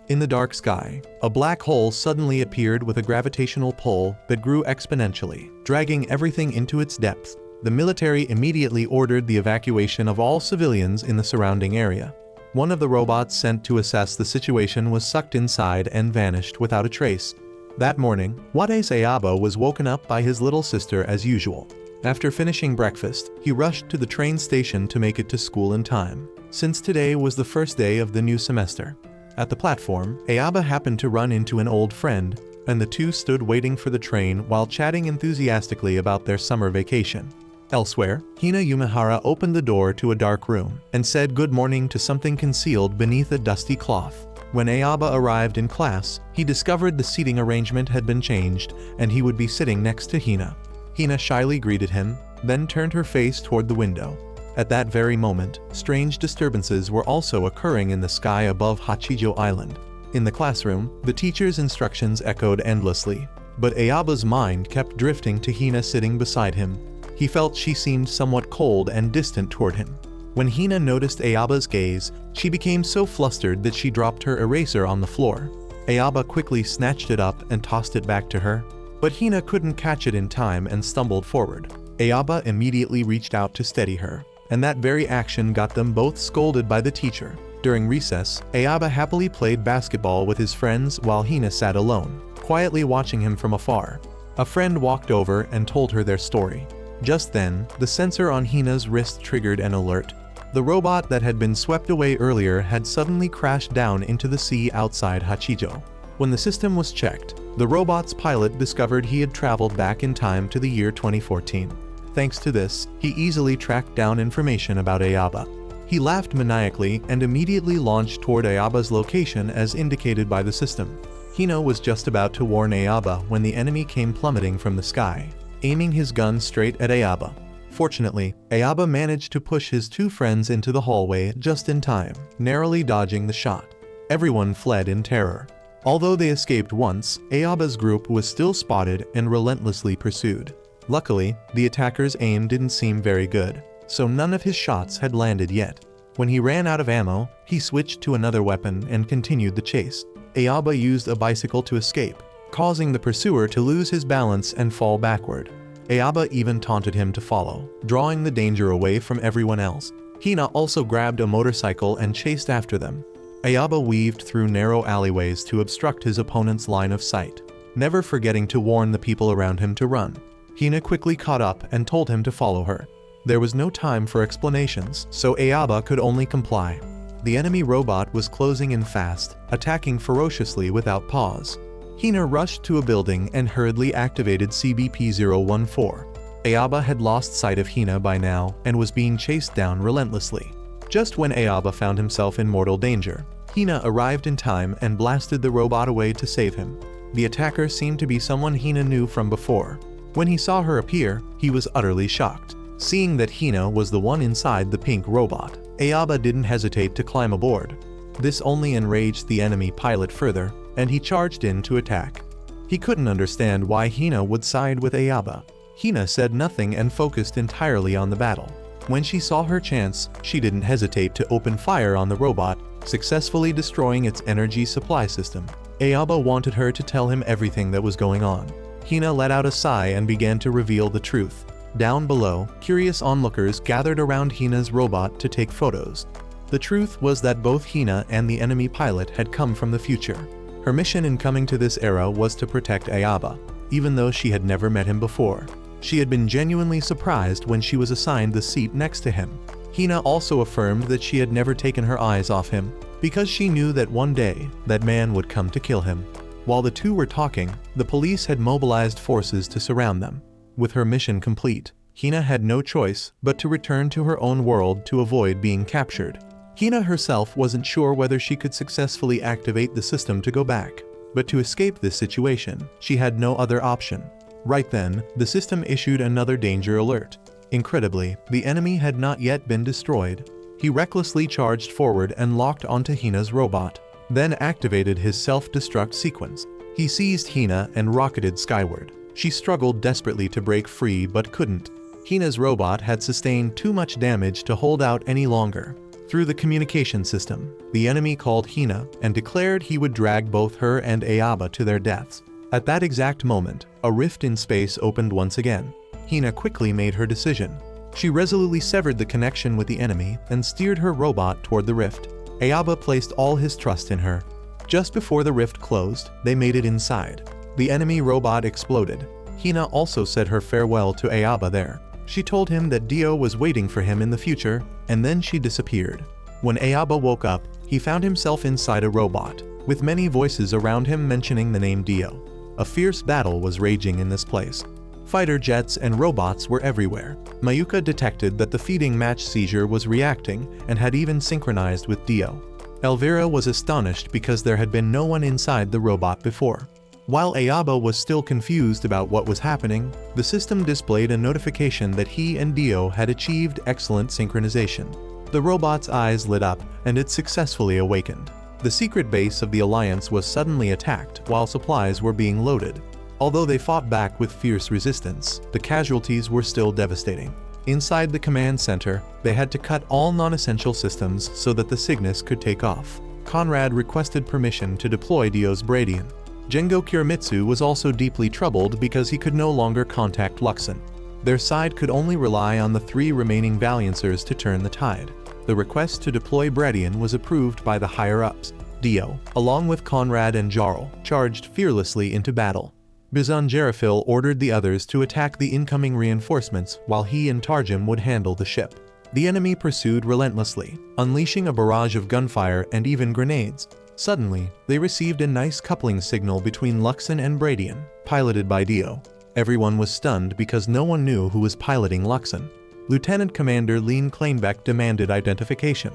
In the dark sky, a black hole suddenly appeared with a gravitational pull that grew exponentially, dragging everything into its depths. The military immediately ordered the evacuation of all civilians in the surrounding area. One of the robots sent to assess the situation was sucked inside and vanished without a trace. That morning, Wade's Ayaba was woken up by his little sister as usual. After finishing breakfast, he rushed to the train station to make it to school in time, since today was the first day of the new semester. At the platform, Ayaba happened to run into an old friend, and the two stood waiting for the train while chatting enthusiastically about their summer vacation. Elsewhere, Hina Yumehara opened the door to a dark room and said good morning to something concealed beneath a dusty cloth. When Ayaba arrived in class, he discovered the seating arrangement had been changed and he would be sitting next to Hina. Hina shyly greeted him, then turned her face toward the window. At that very moment, strange disturbances were also occurring in the sky above Hachijo Island. In the classroom, the teacher's instructions echoed endlessly, but Ayaba's mind kept drifting to Hina sitting beside him. He felt she seemed somewhat cold and distant toward him. When Hina noticed Ayaba's gaze, she became so flustered that she dropped her eraser on the floor. Ayaba quickly snatched it up and tossed it back to her, but Hina couldn't catch it in time and stumbled forward. Ayaba immediately reached out to steady her, and that very action got them both scolded by the teacher. During recess, Ayaba happily played basketball with his friends while Hina sat alone, quietly watching him from afar. A friend walked over and told her their story. Just then, the sensor on Hina's wrist triggered an alert. The robot that had been swept away earlier had suddenly crashed down into the sea outside Hachijo. When the system was checked, the robot's pilot discovered he had traveled back in time to the year 2014. Thanks to this, he easily tracked down information about Ayaba. He laughed maniacally and immediately launched toward Ayaba's location as indicated by the system. Hina was just about to warn Ayaba when the enemy came plummeting from the sky, aiming his gun straight at Ayaba. Fortunately, Ayaba managed to push his two friends into the hallway just in time, narrowly dodging the shot. Everyone fled in terror. Although they escaped once, Ayaba's group was still spotted and relentlessly pursued. Luckily, the attacker's aim didn't seem very good, so none of his shots had landed yet. When he ran out of ammo, he switched to another weapon and continued the chase. Ayaba used a bicycle to escape, causing the pursuer to lose his balance and fall backward. Ayaba even taunted him to follow, drawing the danger away from everyone else. Hina also grabbed a motorcycle and chased after them. Ayaba weaved through narrow alleyways to obstruct his opponent's line of sight, never forgetting to warn the people around him to run. Hina quickly caught up and told him to follow her. There was no time for explanations, so Ayaba could only comply. The enemy robot was closing in fast, attacking ferociously without pause. Hina rushed to a building and hurriedly activated CBP-014. Ayaba had lost sight of Hina by now and was being chased down relentlessly. Just when Ayaba found himself in mortal danger, Hina arrived in time and blasted the robot away to save him. The attacker seemed to be someone Hina knew from before. When he saw her appear, he was utterly shocked. Seeing that Hina was the one inside the pink robot, Ayaba didn't hesitate to climb aboard. This only enraged the enemy pilot further, and he charged in to attack. He couldn't understand why Hina would side with Ayaba. Hina said nothing and focused entirely on the battle. When she saw her chance, she didn't hesitate to open fire on the robot, successfully destroying its energy supply system. Ayaba wanted her to tell him everything that was going on. Hina let out a sigh and began to reveal the truth. Down below, curious onlookers gathered around Hina's robot to take photos. The truth was that both Hina and the enemy pilot had come from the future. Her mission in coming to this era was to protect Ayaba, even though she had never met him before. She had been genuinely surprised when she was assigned the seat next to him. Hina also affirmed that she had never taken her eyes off him, because she knew that one day, that man would come to kill him. While the two were talking, the police had mobilized forces to surround them. With her mission complete, Hina had no choice but to return to her own world to avoid being captured. Hina herself wasn't sure whether she could successfully activate the system to go back, but to escape this situation, she had no other option. Right then, the system issued another danger alert. Incredibly, the enemy had not yet been destroyed. He recklessly charged forward and locked onto Hina's robot, then activated his self-destruct sequence. He seized Hina and rocketed skyward. She struggled desperately to break free but couldn't. Hina's robot had sustained too much damage to hold out any longer. through the communication system. The enemy called Hina and declared he would drag both her and Ayaba to their deaths. At that exact moment, a rift in space opened once again. Hina quickly made her decision. She resolutely severed the connection with the enemy and steered her robot toward the rift. Ayaba placed all his trust in her. Just before the rift closed, they made it inside. The enemy robot exploded. Hina also said her farewell to Ayaba there. She told him that Dio was waiting for him in the future, and then she disappeared. When Ayaba woke up, he found himself inside a robot, with many voices around him mentioning the name Dio. A fierce battle was raging in this place. Fighter jets and robots were everywhere. Mayuka detected that the feeding match seizure was reacting and had even synchronized with Dio. Elvira was astonished because there had been no one inside the robot before. While Ayaba was still confused about what was happening, the system displayed a notification that he and Dio had achieved excellent synchronization. The robot's eyes lit up and it successfully awakened. The secret base of the Alliance was suddenly attacked while supplies were being loaded. Although they fought back with fierce resistance, the casualties were still devastating. Inside the command center, they had to cut all non-essential systems so that the Cygnus could take off. Conrad requested permission to deploy Dio's Bradian. Gengo Kirimitsu was also deeply troubled because he could no longer contact Luxon. Their side could only rely on the 3 remaining Valiancers to turn the tide. The request to deploy Bradian was approved by the higher-ups. Dio, along with Conrad and Jarl, charged fearlessly into battle. Bizan Jarafil ordered the others to attack the incoming reinforcements while he and Tarjim would handle the ship. The enemy pursued relentlessly, unleashing a barrage of gunfire and even grenades. Suddenly, they received a nice coupling signal between Luxon and Bradian, piloted by Dio. Everyone was stunned because no one knew who was piloting Luxon. Lieutenant Commander Lean Kleinbeck demanded identification.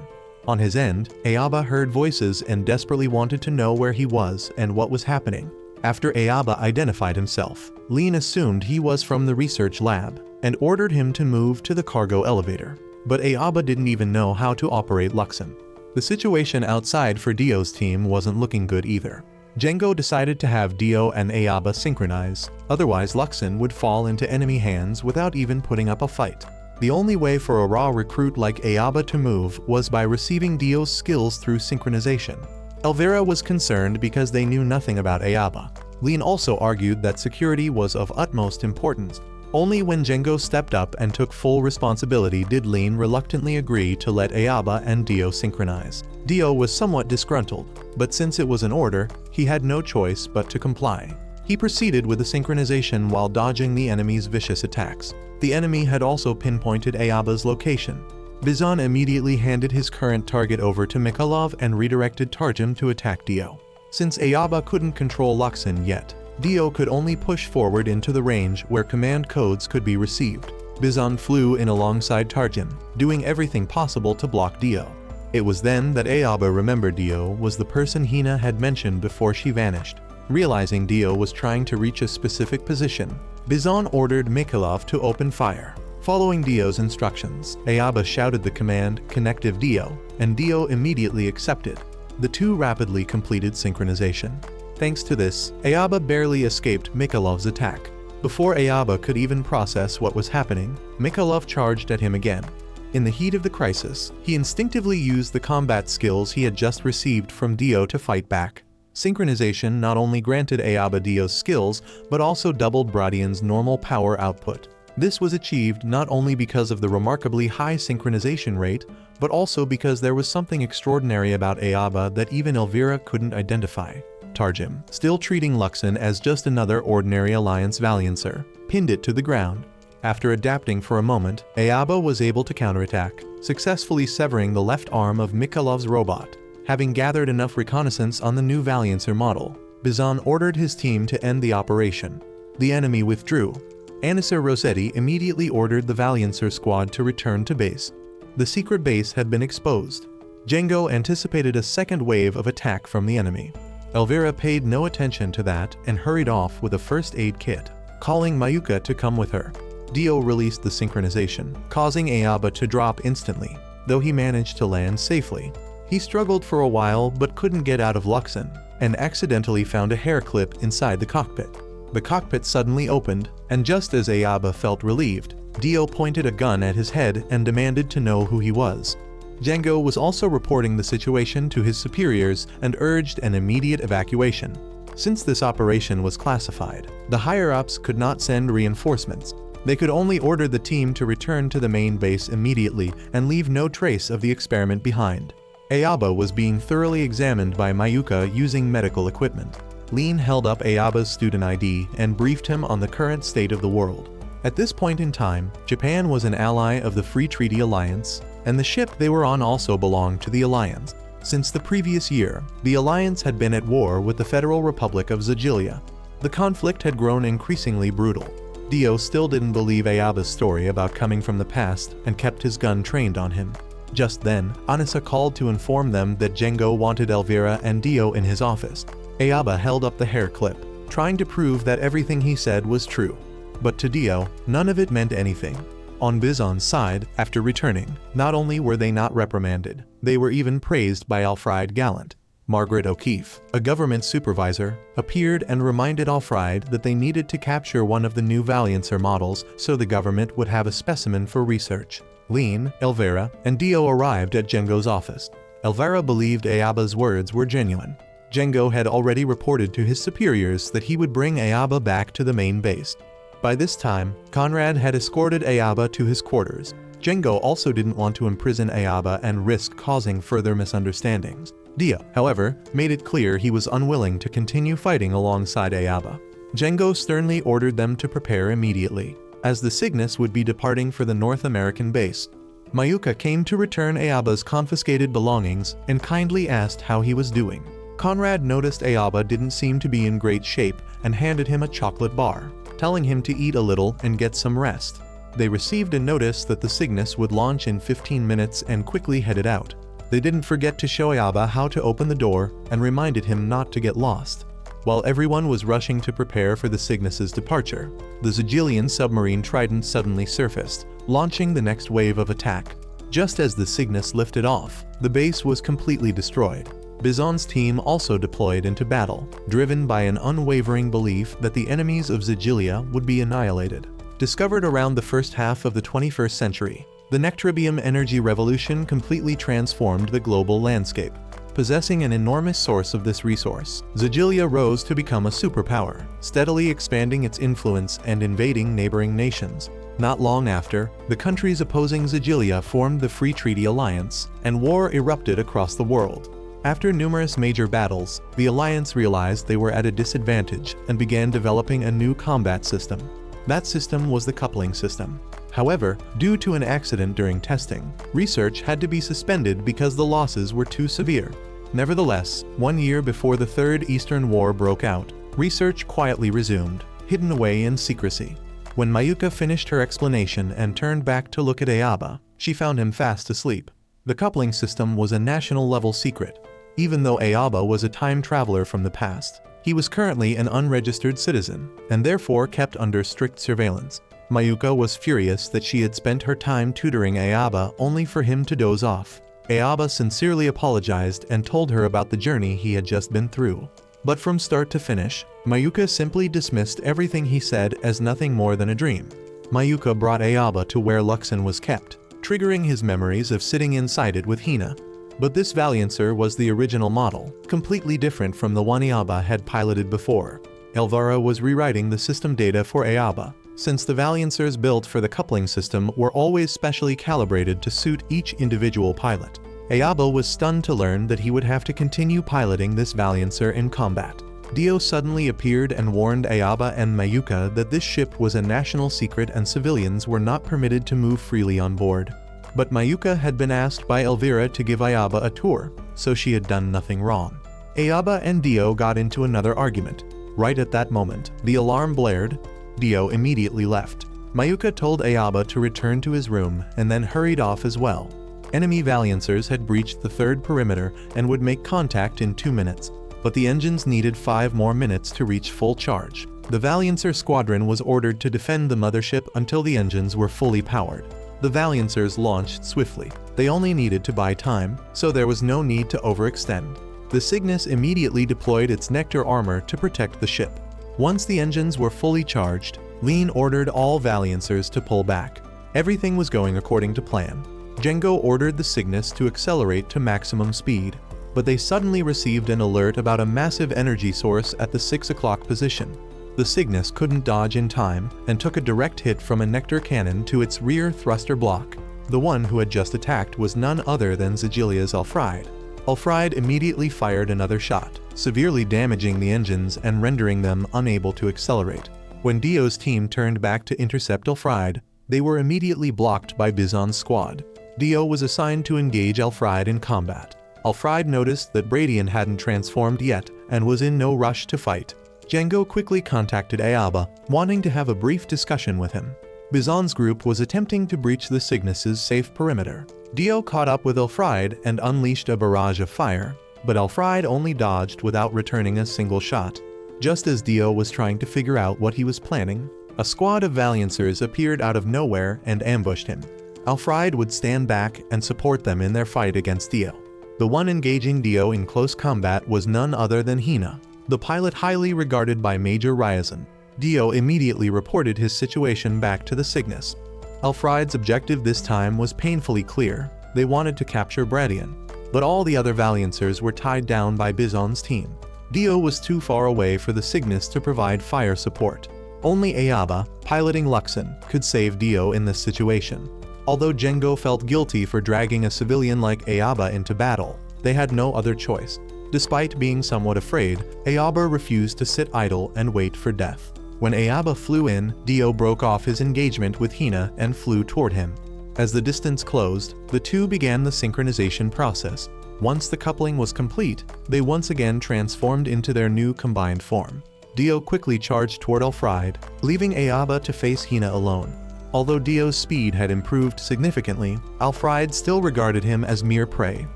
On his end, Ayaba heard voices and desperately wanted to know where he was and what was happening. After Ayaba identified himself, Lean assumed he was from the research lab and ordered him to move to the cargo elevator. But Ayaba didn't even know how to operate Luxon. The situation outside for Dio's team wasn't looking good either. Gengo decided to have Dio and Ayaba synchronize, otherwise Luxon would fall into enemy hands without even putting up a fight. The only way for a raw recruit like Ayaba to move was by receiving Dio's skills through synchronization. Elvira was concerned because they knew nothing about Ayaba. Lean also argued that security was of utmost importance. Only when Gengo stepped up and took full responsibility did Lean reluctantly agree to let Ayaba and Dio synchronize. Dio was somewhat disgruntled, but since it was an order, he had no choice but to comply. He proceeded with the synchronization while dodging the enemy's vicious attacks. The enemy had also pinpointed Ayaba's location. Bizan immediately handed his current target over to Mikhailov and redirected Tarjim to attack Dio. Since Ayaba couldn't control Luxon yet, Dio could only push forward into the range where command codes could be received. Bizan flew in alongside Tarjim, doing everything possible to block Dio. It was then that Ayaba remembered Dio was the person Hina had mentioned before she vanished. Realizing Dio was trying to reach a specific position, Bizan ordered Mikhailov to open fire. Following Dio's instructions, Ayaba shouted the command, "Connective Dio," and Dio immediately accepted. The two rapidly completed synchronization. Thanks to this, Ayaba barely escaped Mikhailov's attack. Before Ayaba could even process what was happening, Mikhailov charged at him again. In the heat of the crisis, he instinctively used the combat skills he had just received from Dio to fight back. Synchronization not only granted Ayaba Dio's skills, but also doubled Bradian's normal power output. This was achieved not only because of the remarkably high synchronization rate, but also because there was something extraordinary about Ayaba that even Elvira couldn't identify. Tarjim, still treating Luxon as just another ordinary Alliance Valiancer, pinned it to the ground. After adapting for a moment, Ayaba was able to counterattack, successfully severing the left arm of Mikhailov's robot. Having gathered enough reconnaissance on the new Valiancer model, Bizan ordered his team to end the operation. The enemy withdrew. Anissa Rossetti immediately ordered the Valiancer squad to return to base. The secret base had been exposed. Gengo anticipated a second wave of attack from the enemy. Elvira paid no attention to that and hurried off with a first aid kit, calling Mayuka to come with her. Dio released the synchronization, causing Ayaba to drop instantly, though he managed to land safely. He struggled for a while but couldn't get out of Luxon, and accidentally found a hair clip inside the cockpit. The cockpit suddenly opened, and just as Ayaba felt relieved, Dio pointed a gun at his head and demanded to know who he was. Django was also reporting the situation to his superiors and urged an immediate evacuation. Since this operation was classified, the higher-ups could not send reinforcements. They could only order the team to return to the main base immediately and leave no trace of the experiment behind. Ayaba was being thoroughly examined by Mayuka using medical equipment. Lean held up Ayaba's student ID and briefed him on the current state of the world. At this point in time, Japan was an ally of the Free Treaty Alliance, and the ship they were on also belonged to the Alliance. Since the previous year, the Alliance had been at war with the Federal Republic of Ziggilia. The conflict had grown increasingly brutal. Dio still didn't believe Ayaba's story about coming from the past and kept his gun trained on him. Just then, Anissa called to inform them that Django wanted Elvira and Dio in his office. Ayaba held up the hair clip, trying to prove that everything he said was true. But to Dio, none of it meant anything. On Bizon's side, after returning, not only were they not reprimanded, they were even praised by Alfred Gallant. Margaret O'Keefe, a government supervisor, appeared and reminded Alfred that they needed to capture one of the new Valiancer models so the government would have a specimen for research. Lean, Elvira, and Dio arrived at Django's office. Elvira believed Ayaba's words were genuine. Django had already reported to his superiors that he would bring Ayaba back to the main base. By this time, Conrad had escorted Ayaba to his quarters. Django also didn't want to imprison Ayaba and risk causing further misunderstandings. Dio, however, made it clear he was unwilling to continue fighting alongside Ayaba. Django sternly ordered them to prepare immediately, as the Cygnus would be departing for the North American base. Mayuka came to return Ayaba's confiscated belongings and kindly asked how he was doing. Conrad noticed Ayaba didn't seem to be in great shape and handed him a chocolate bar, telling him to eat a little and get some rest. They received a notice that the Cygnus would launch in 15 minutes and quickly headed out. They didn't forget to show Ayaba how to open the door and reminded him not to get lost. While everyone was rushing to prepare for the Cygnus's departure, the Ziggilian submarine Trident suddenly surfaced, launching the next wave of attack. Just as the Cygnus lifted off, the base was completely destroyed. Bizon's team also deployed into battle, driven by an unwavering belief that the enemies of Ziggilia would be annihilated. Discovered around the first half of the 21st century, the Nectrobium energy revolution completely transformed the global landscape. Possessing an enormous source of this resource, Ziggilia rose to become a superpower, steadily expanding its influence and invading neighboring nations. Not long after, the countries opposing Ziggilia formed the Free Treaty Alliance, and war erupted across the world. After numerous major battles, the Alliance realized they were at a disadvantage and began developing a new combat system. That system was the coupling system. However, due to an accident during testing, research had to be suspended because the losses were too severe. Nevertheless, 1 year before the Third Eastern War broke out, research quietly resumed, hidden away in secrecy. When Mayuka finished her explanation and turned back to look at Ayaba, she found him fast asleep. The coupling system was a national-level secret. Even though Ayaba was a time traveler from the past, he was currently an unregistered citizen, and therefore kept under strict surveillance. Mayuka was furious that she had spent her time tutoring Ayaba only for him to doze off. Ayaba sincerely apologized and told her about the journey he had just been through. But from start to finish, Mayuka simply dismissed everything he said as nothing more than a dream. Mayuka brought Ayaba to where Luxon was kept, triggering his memories of sitting inside it with Hina. But this Valiancer was the original model, completely different from the one Ayaba had piloted before. Elvira was rewriting the system data for Ayaba, since the Valiancers built for the coupling system were always specially calibrated to suit each individual pilot. Ayaba was stunned to learn that he would have to continue piloting this Valiancer in combat. Dio suddenly appeared and warned Ayaba and Mayuka that this ship was a national secret and civilians were not permitted to move freely on board. But Mayuka had been asked by Elvira to give Ayaba a tour, so she had done nothing wrong. Ayaba and Dio got into another argument. Right at that moment, the alarm blared. Dio immediately left. Mayuka told Ayaba to return to his room and then hurried off as well. Enemy Valiancers had breached the third perimeter and would make contact in 2 minutes, but the engines needed 5 more minutes to reach full charge. The Valiancer squadron was ordered to defend the mothership until the engines were fully powered. The Valiancers launched swiftly. They only needed to buy time, so there was no need to overextend. The Cygnus immediately deployed its Nectar armor to protect the ship. Once the engines were fully charged, Lean ordered all Valiancers to pull back. Everything was going according to plan. Django ordered the Cygnus to accelerate to maximum speed, but they suddenly received an alert about a massive energy source at the 6 o'clock position. The Cygnus couldn't dodge in time and took a direct hit from a nectar cannon to its rear thruster block. The one who had just attacked was none other than Ziggilia's Alfride. Alfride immediately fired another shot, severely damaging the engines and rendering them unable to accelerate. When Dio's team turned back to intercept Alfride, they were immediately blocked by Bizon's squad. Dio was assigned to engage Alfride in combat. Alfride noticed that Bradian hadn't transformed yet and was in no rush to fight. Django quickly contacted Ayaba, wanting to have a brief discussion with him. Bizon's group was attempting to breach the Cygnus's safe perimeter. Dio caught up with Alfride and unleashed a barrage of fire, but Alfride only dodged without returning a single shot. Just as Dio was trying to figure out what he was planning, a squad of Valiancers appeared out of nowhere and ambushed him. Alfride would stand back and support them in their fight against Dio. The one engaging Dio in close combat was none other than Hina, the pilot highly regarded by Major Ryazan. Dio immediately reported his situation back to the Cygnus. Alfride's objective this time was painfully clear. They wanted to capture Bradian, but all the other Valiancers were tied down by Bizon's team. Dio was too far away for the Cygnus to provide fire support. Only Ayaba, piloting Luxon, could save Dio in this situation. Although Django felt guilty for dragging a civilian like Ayaba into battle, they had no other choice. Despite being somewhat afraid, Ayaba refused to sit idle and wait for death. When Ayaba flew in, Dio broke off his engagement with Hina and flew toward him. As the distance closed, the two began the synchronization process. Once the coupling was complete, they once again transformed into their new combined form. Dio quickly charged toward Alfride, leaving Ayaba to face Hina alone. Although Dio's speed had improved significantly, Alfride still regarded him as mere prey.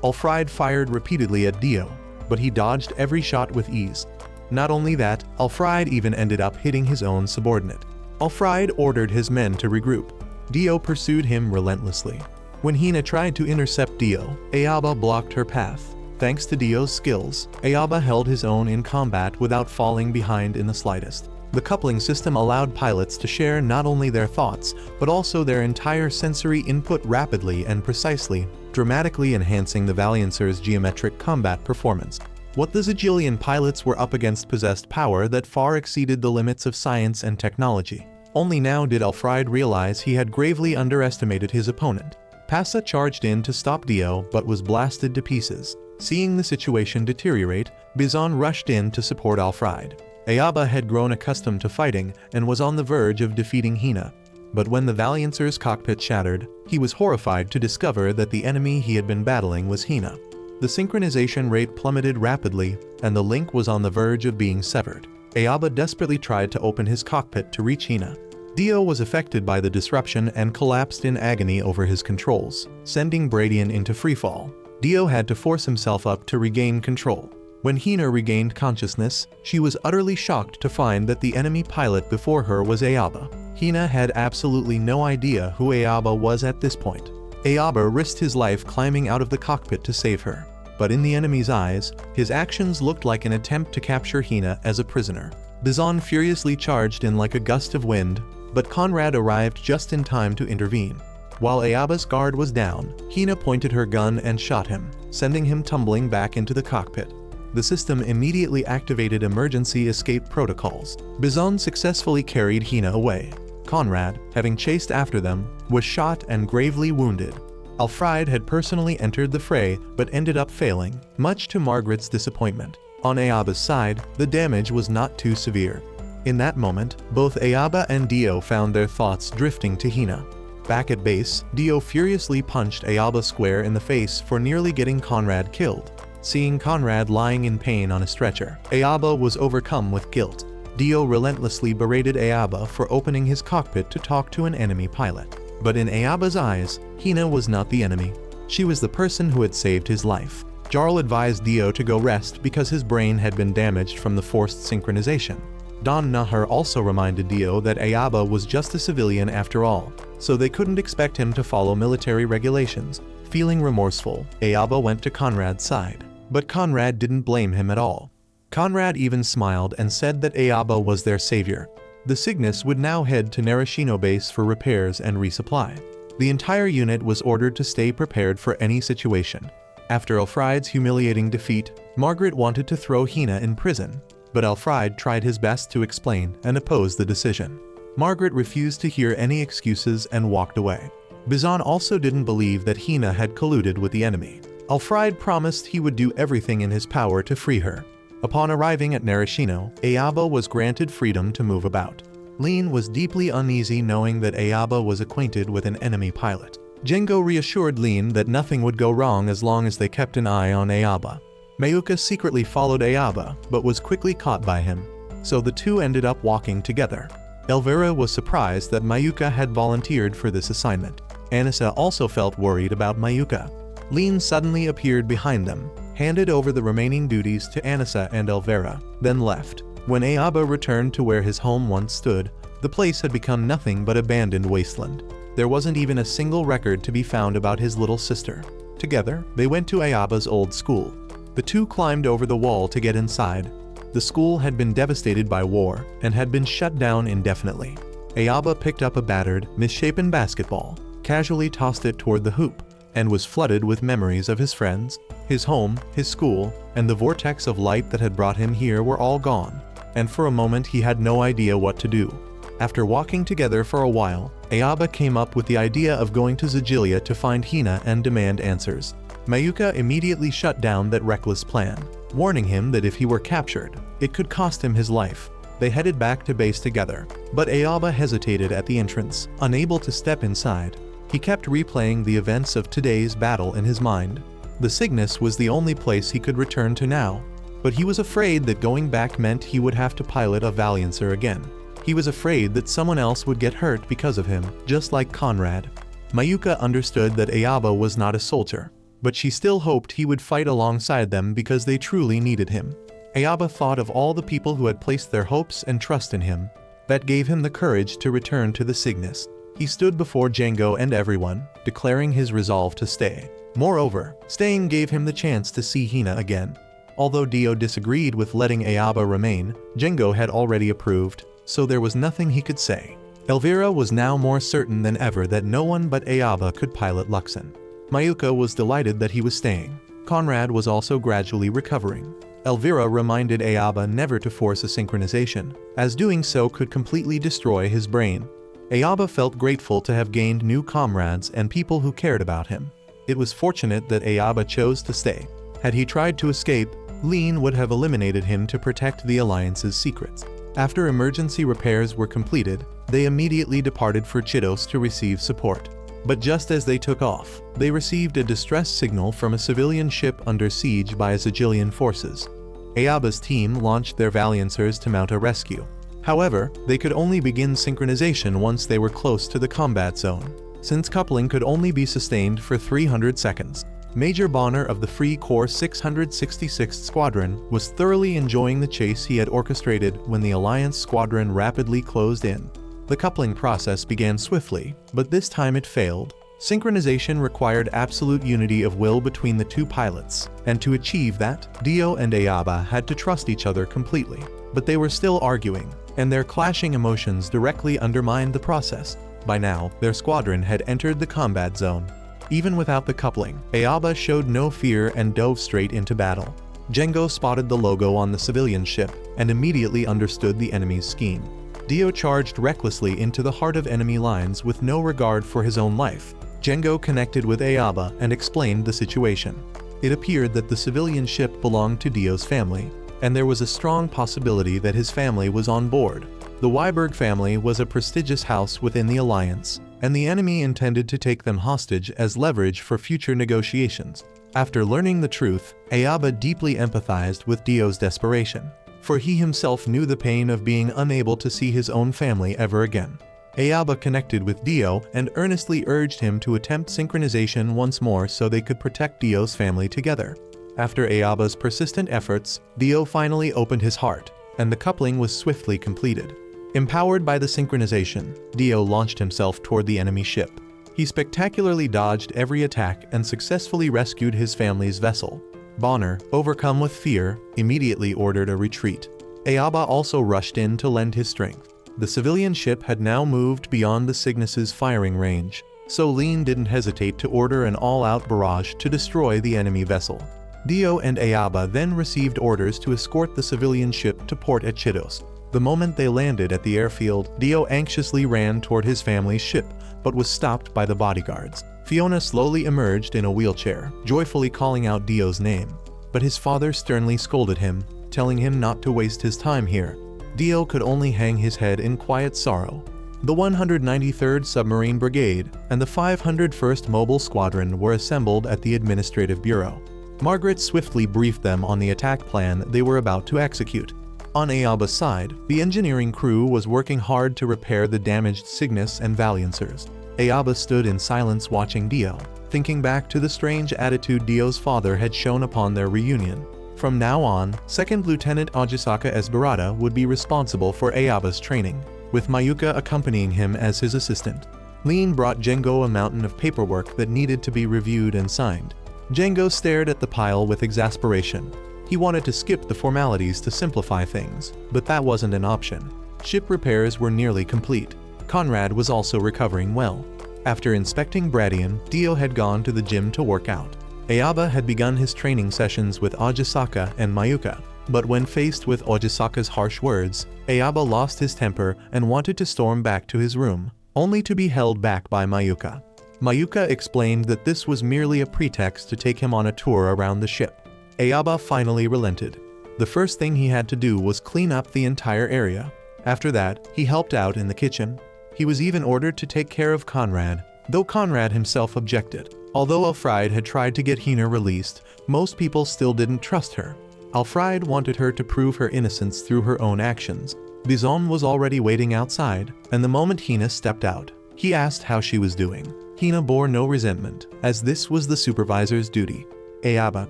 Alfride fired repeatedly at Dio, but he dodged every shot with ease. Not only that, Alfride even ended up hitting his own subordinate. Alfride ordered his men to regroup. Dio pursued him relentlessly. When Hina tried to intercept Dio, Ayaba blocked her path. Thanks to Dio's skills, Ayaba held his own in combat without falling behind in the slightest. The coupling system allowed pilots to share not only their thoughts, but also their entire sensory input rapidly and precisely, dramatically enhancing the Valiancers' geometric combat performance. What the Ziggilian pilots were up against possessed power that far exceeded the limits of science and technology. Only now did Alfride realize he had gravely underestimated his opponent. Passa charged in to stop Dio but was blasted to pieces. Seeing the situation deteriorate, Bizon rushed in to support Alfride. Ayaba had grown accustomed to fighting and was on the verge of defeating Hina. But when the Valiancer's cockpit shattered, he was horrified to discover that the enemy he had been battling was Hina. The synchronization rate plummeted rapidly, and the link was on the verge of being severed. Ayaba desperately tried to open his cockpit to reach Hina. Dio was affected by the disruption and collapsed in agony over his controls, sending Bradian into freefall. Dio had to force himself up to regain control. When Hina regained consciousness, she was utterly shocked to find that the enemy pilot before her was Ayaba. Hina had absolutely no idea who Ayaba was at this point. Ayaba risked his life climbing out of the cockpit to save her. But in the enemy's eyes, his actions looked like an attempt to capture Hina as a prisoner. Bizon furiously charged in like a gust of wind, but Conrad arrived just in time to intervene. While Ayaba's guard was down, Hina pointed her gun and shot him, sending him tumbling back into the cockpit. The system immediately activated emergency escape protocols. Bizon successfully carried Hina away. Conrad, having chased after them, was shot and gravely wounded. Alfride had personally entered the fray but ended up failing, much to Margaret's disappointment. On Ayaba's side, the damage was not too severe. In that moment, both Ayaba and Dio found their thoughts drifting to Hina. Back at base, Dio furiously punched Ayaba square in the face for nearly getting Conrad killed. Seeing Conrad lying in pain on a stretcher, Ayaba was overcome with guilt. Dio relentlessly berated Ayaba for opening his cockpit to talk to an enemy pilot. But in Ayaba's eyes, Hina was not the enemy. She was the person who had saved his life. Jarl advised Dio to go rest because his brain had been damaged from the forced synchronization. Don Nahar also reminded Dio that Ayaba was just a civilian after all, so they couldn't expect him to follow military regulations. Feeling remorseful, Ayaba went to Conrad's side. But Conrad didn't blame him at all. Conrad even smiled and said that Ayaba was their savior. The Cygnus would now head to Narashino base for repairs and resupply. The entire unit was ordered to stay prepared for any situation. After Elfried's humiliating defeat, Margaret wanted to throw Hina in prison, but Elfried tried his best to explain and oppose the decision. Margaret refused to hear any excuses and walked away. Bizan also didn't believe that Hina had colluded with the enemy. Elfried promised he would do everything in his power to free her. Upon arriving at Narashino, Ayaba was granted freedom to move about. Lean was deeply uneasy knowing that Ayaba was acquainted with an enemy pilot. Django reassured Lean that nothing would go wrong as long as they kept an eye on Ayaba. Mayuka secretly followed Ayaba, but was quickly caught by him, so the two ended up walking together. Elvira was surprised that Mayuka had volunteered for this assignment. Anissa also felt worried about Mayuka. Lean suddenly appeared behind them, handed over the remaining duties to Anissa and Elvira, then left. When Ayaba returned to where his home once stood, the place had become nothing but abandoned wasteland. There wasn't even a single record to be found about his little sister. Together, they went to Ayaba's old school. The two climbed over the wall to get inside. The school had been devastated by war and had been shut down indefinitely. Ayaba picked up a battered, misshapen basketball, casually tossed it toward the hoop, and was flooded with memories of his friends, his home, his school, and the vortex of light that had brought him here were all gone, and for a moment he had no idea what to do. After walking together for a while, Ayaba came up with the idea of going to Ziggilia to find Hina and demand answers. Mayuka immediately shut down that reckless plan, warning him that if he were captured, it could cost him his life. They headed back to base together, but Ayaba hesitated at the entrance, unable to step inside. He kept replaying the events of today's battle in his mind. The Cygnus was the only place he could return to now, but he was afraid that going back meant he would have to pilot a Valiancer again. He was afraid that someone else would get hurt because of him, just like Conrad. Mayuka understood that Ayaba was not a soldier, but she still hoped he would fight alongside them because they truly needed him. Ayaba thought of all the people who had placed their hopes and trust in him. That gave him the courage to return to the Cygnus. He stood before Django and everyone, declaring his resolve to stay. Moreover, staying gave him the chance to see Hina again. Although Dio disagreed with letting Ayaba remain, Django had already approved, so there was nothing he could say. Elvira was now more certain than ever that no one but Ayaba could pilot Luxon. Mayuka was delighted that he was staying. Conrad was also gradually recovering. Elvira reminded Ayaba never to force a synchronization, as doing so could completely destroy his brain. Ayaba felt grateful to have gained new comrades and people who cared about him. It was fortunate that Ayaba chose to stay. Had he tried to escape, Lean would have eliminated him to protect the Alliance's secrets. After emergency repairs were completed, they immediately departed for Chidos to receive support. But just as they took off, they received a distress signal from a civilian ship under siege by Ziggilian forces. Ayaba's team launched their Valiancers to mount a rescue. However, they could only begin synchronization once they were close to the combat zone, since coupling could only be sustained for 300 seconds. Major Bonner of the Free Corps 666th Squadron was thoroughly enjoying the chase he had orchestrated when the Alliance squadron rapidly closed in. The coupling process began swiftly, but this time it failed. Synchronization required absolute unity of will between the two pilots, and to achieve that, Dio and Ayaba had to trust each other completely. But they were still arguing, and their clashing emotions directly undermined the process. By now, their squadron had entered the combat zone. Even without the coupling, Ayaba showed no fear and dove straight into battle. Django spotted the logo on the civilian ship and immediately understood the enemy's scheme. Dio charged recklessly into the heart of enemy lines with no regard for his own life. Django connected with Ayaba and explained the situation. It appeared that the civilian ship belonged to Dio's family, and there was a strong possibility that his family was on board. The Weiberg family was a prestigious house within the Alliance, and the enemy intended to take them hostage as leverage for future negotiations. After learning the truth, Ayaba deeply empathized with Dio's desperation, for he himself knew the pain of being unable to see his own family ever again. Ayaba connected with Dio and earnestly urged him to attempt synchronization once more so they could protect Dio's family together. After Ayaba's persistent efforts, Dio finally opened his heart, and the coupling was swiftly completed. Empowered by the synchronization, Dio launched himself toward the enemy ship. He spectacularly dodged every attack and successfully rescued his family's vessel. Bonner, overcome with fear, immediately ordered a retreat. Ayaba also rushed in to lend his strength. The civilian ship had now moved beyond the Cygnus's firing range, so Lean didn't hesitate to order an all-out barrage to destroy the enemy vessel. Dio and Ayaba then received orders to escort the civilian ship to port at Chitos. The moment they landed at the airfield, Dio anxiously ran toward his family's ship, but was stopped by the bodyguards. Fiona slowly emerged in a wheelchair, joyfully calling out Dio's name. But his father sternly scolded him, telling him not to waste his time here. Dio could only hang his head in quiet sorrow. The 193rd Submarine Brigade and the 501st Mobile Squadron were assembled at the Administrative Bureau. Margaret swiftly briefed them on the attack plan they were about to execute. On Ayaba's side, the engineering crew was working hard to repair the damaged Cygnus and Valiancers. Ayaba stood in silence watching Dio, thinking back to the strange attitude Dio's father had shown upon their reunion. From now on, 2nd Lieutenant Ajisaka Esberada would be responsible for Ayaba's training, with Mayuka accompanying him as his assistant. Lean brought Django a mountain of paperwork that needed to be reviewed and signed. Django stared at the pile with exasperation. He wanted to skip the formalities to simplify things, but that wasn't an option. Ship repairs were nearly complete. Conrad was also recovering well. After inspecting Bradian, Dio had gone to the gym to work out. Ayaba had begun his training sessions with Ajisaka and Mayuka, but when faced with Ajisaka's harsh words, Ayaba lost his temper and wanted to storm back to his room, only to be held back by Mayuka. Mayuka explained that this was merely a pretext to take him on a tour around the ship. Ayaba finally relented. The first thing he had to do was clean up the entire area. After that, he helped out in the kitchen. He was even ordered to take care of Conrad, though Conrad himself objected. Although Alfred had tried to get Hina released, most people still didn't trust her. Alfred wanted her to prove her innocence through her own actions. Bizon was already waiting outside, and the moment Hina stepped out, he asked how she was doing. Hina bore no resentment, as this was the supervisor's duty. Ayaba,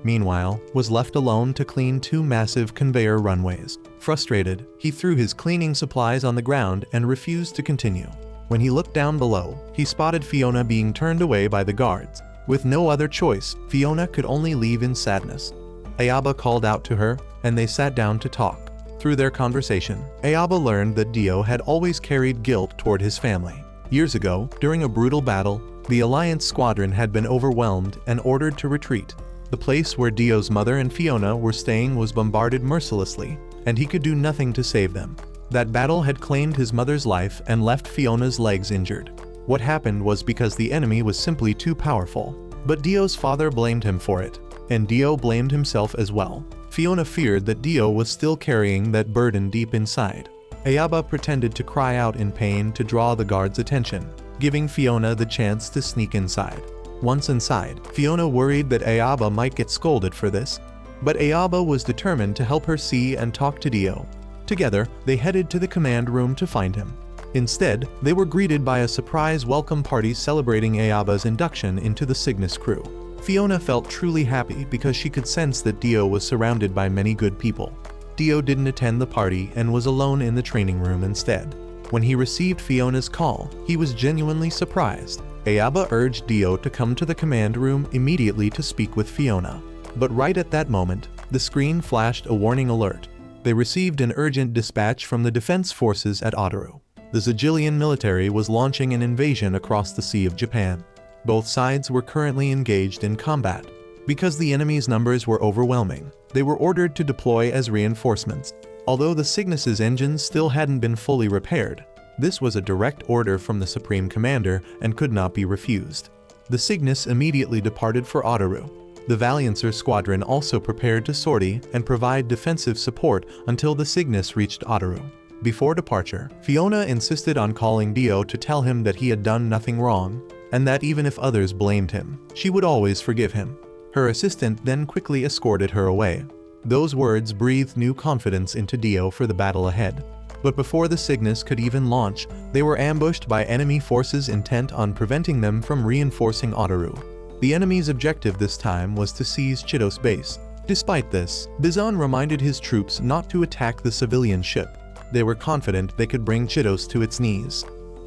meanwhile, was left alone to clean 2 massive conveyor runways. Frustrated, he threw his cleaning supplies on the ground and refused to continue. When he looked down below, he spotted Fiona being turned away by the guards. With no other choice, Fiona could only leave in sadness. Ayaba called out to her, and they sat down to talk. Through their conversation, Ayaba learned that Dio had always carried guilt toward his family. Years ago, during a brutal battle, the Alliance squadron had been overwhelmed and ordered to retreat. The place where Dio's mother and Fiona were staying was bombarded mercilessly, and he could do nothing to save them. That battle had claimed his mother's life and left Fiona's legs injured. What happened was because the enemy was simply too powerful. But Dio's father blamed him for it, and Dio blamed himself as well. Fiona feared that Dio was still carrying that burden deep inside. Ayaba pretended to cry out in pain to draw the guards' attention, giving Fiona the chance to sneak inside. Once inside, Fiona worried that Ayaba might get scolded for this, but Ayaba was determined to help her see and talk to Dio. Together, they headed to the command room to find him. Instead, they were greeted by a surprise welcome party celebrating Ayaba's induction into the Cygnus crew. Fiona felt truly happy because she could sense that Dio was surrounded by many good people. Dio didn't attend the party and was alone in the training room instead. When he received Fiona's call, he was genuinely surprised. Ayaba urged Dio to come to the command room immediately to speak with Fiona. But right at that moment, the screen flashed a warning alert. They received an urgent dispatch from the defense forces at Otaru. The Ziggilian military was launching an invasion across the Sea of Japan. Both sides were currently engaged in combat. Because the enemy's numbers were overwhelming, they were ordered to deploy as reinforcements. Although the Cygnus's engines still hadn't been fully repaired, this was a direct order from the Supreme Commander and could not be refused. The Cygnus immediately departed for Otaru. The Valiancers squadron also prepared to sortie and provide defensive support until the Cygnus reached Otaru. Before departure, Fiona insisted on calling Dio to tell him that he had done nothing wrong, and that even if others blamed him, she would always forgive him. Her assistant then quickly escorted her away. Those words breathed new confidence into Dio for the battle ahead. But before the Cygnus could even launch, they were ambushed by enemy forces intent on preventing them from reinforcing Otaru. The enemy's objective this time was to seize Chitos base. Despite this, Bizon reminded his troops not to attack the civilian ship. They were confident they could bring Chitos to its knees.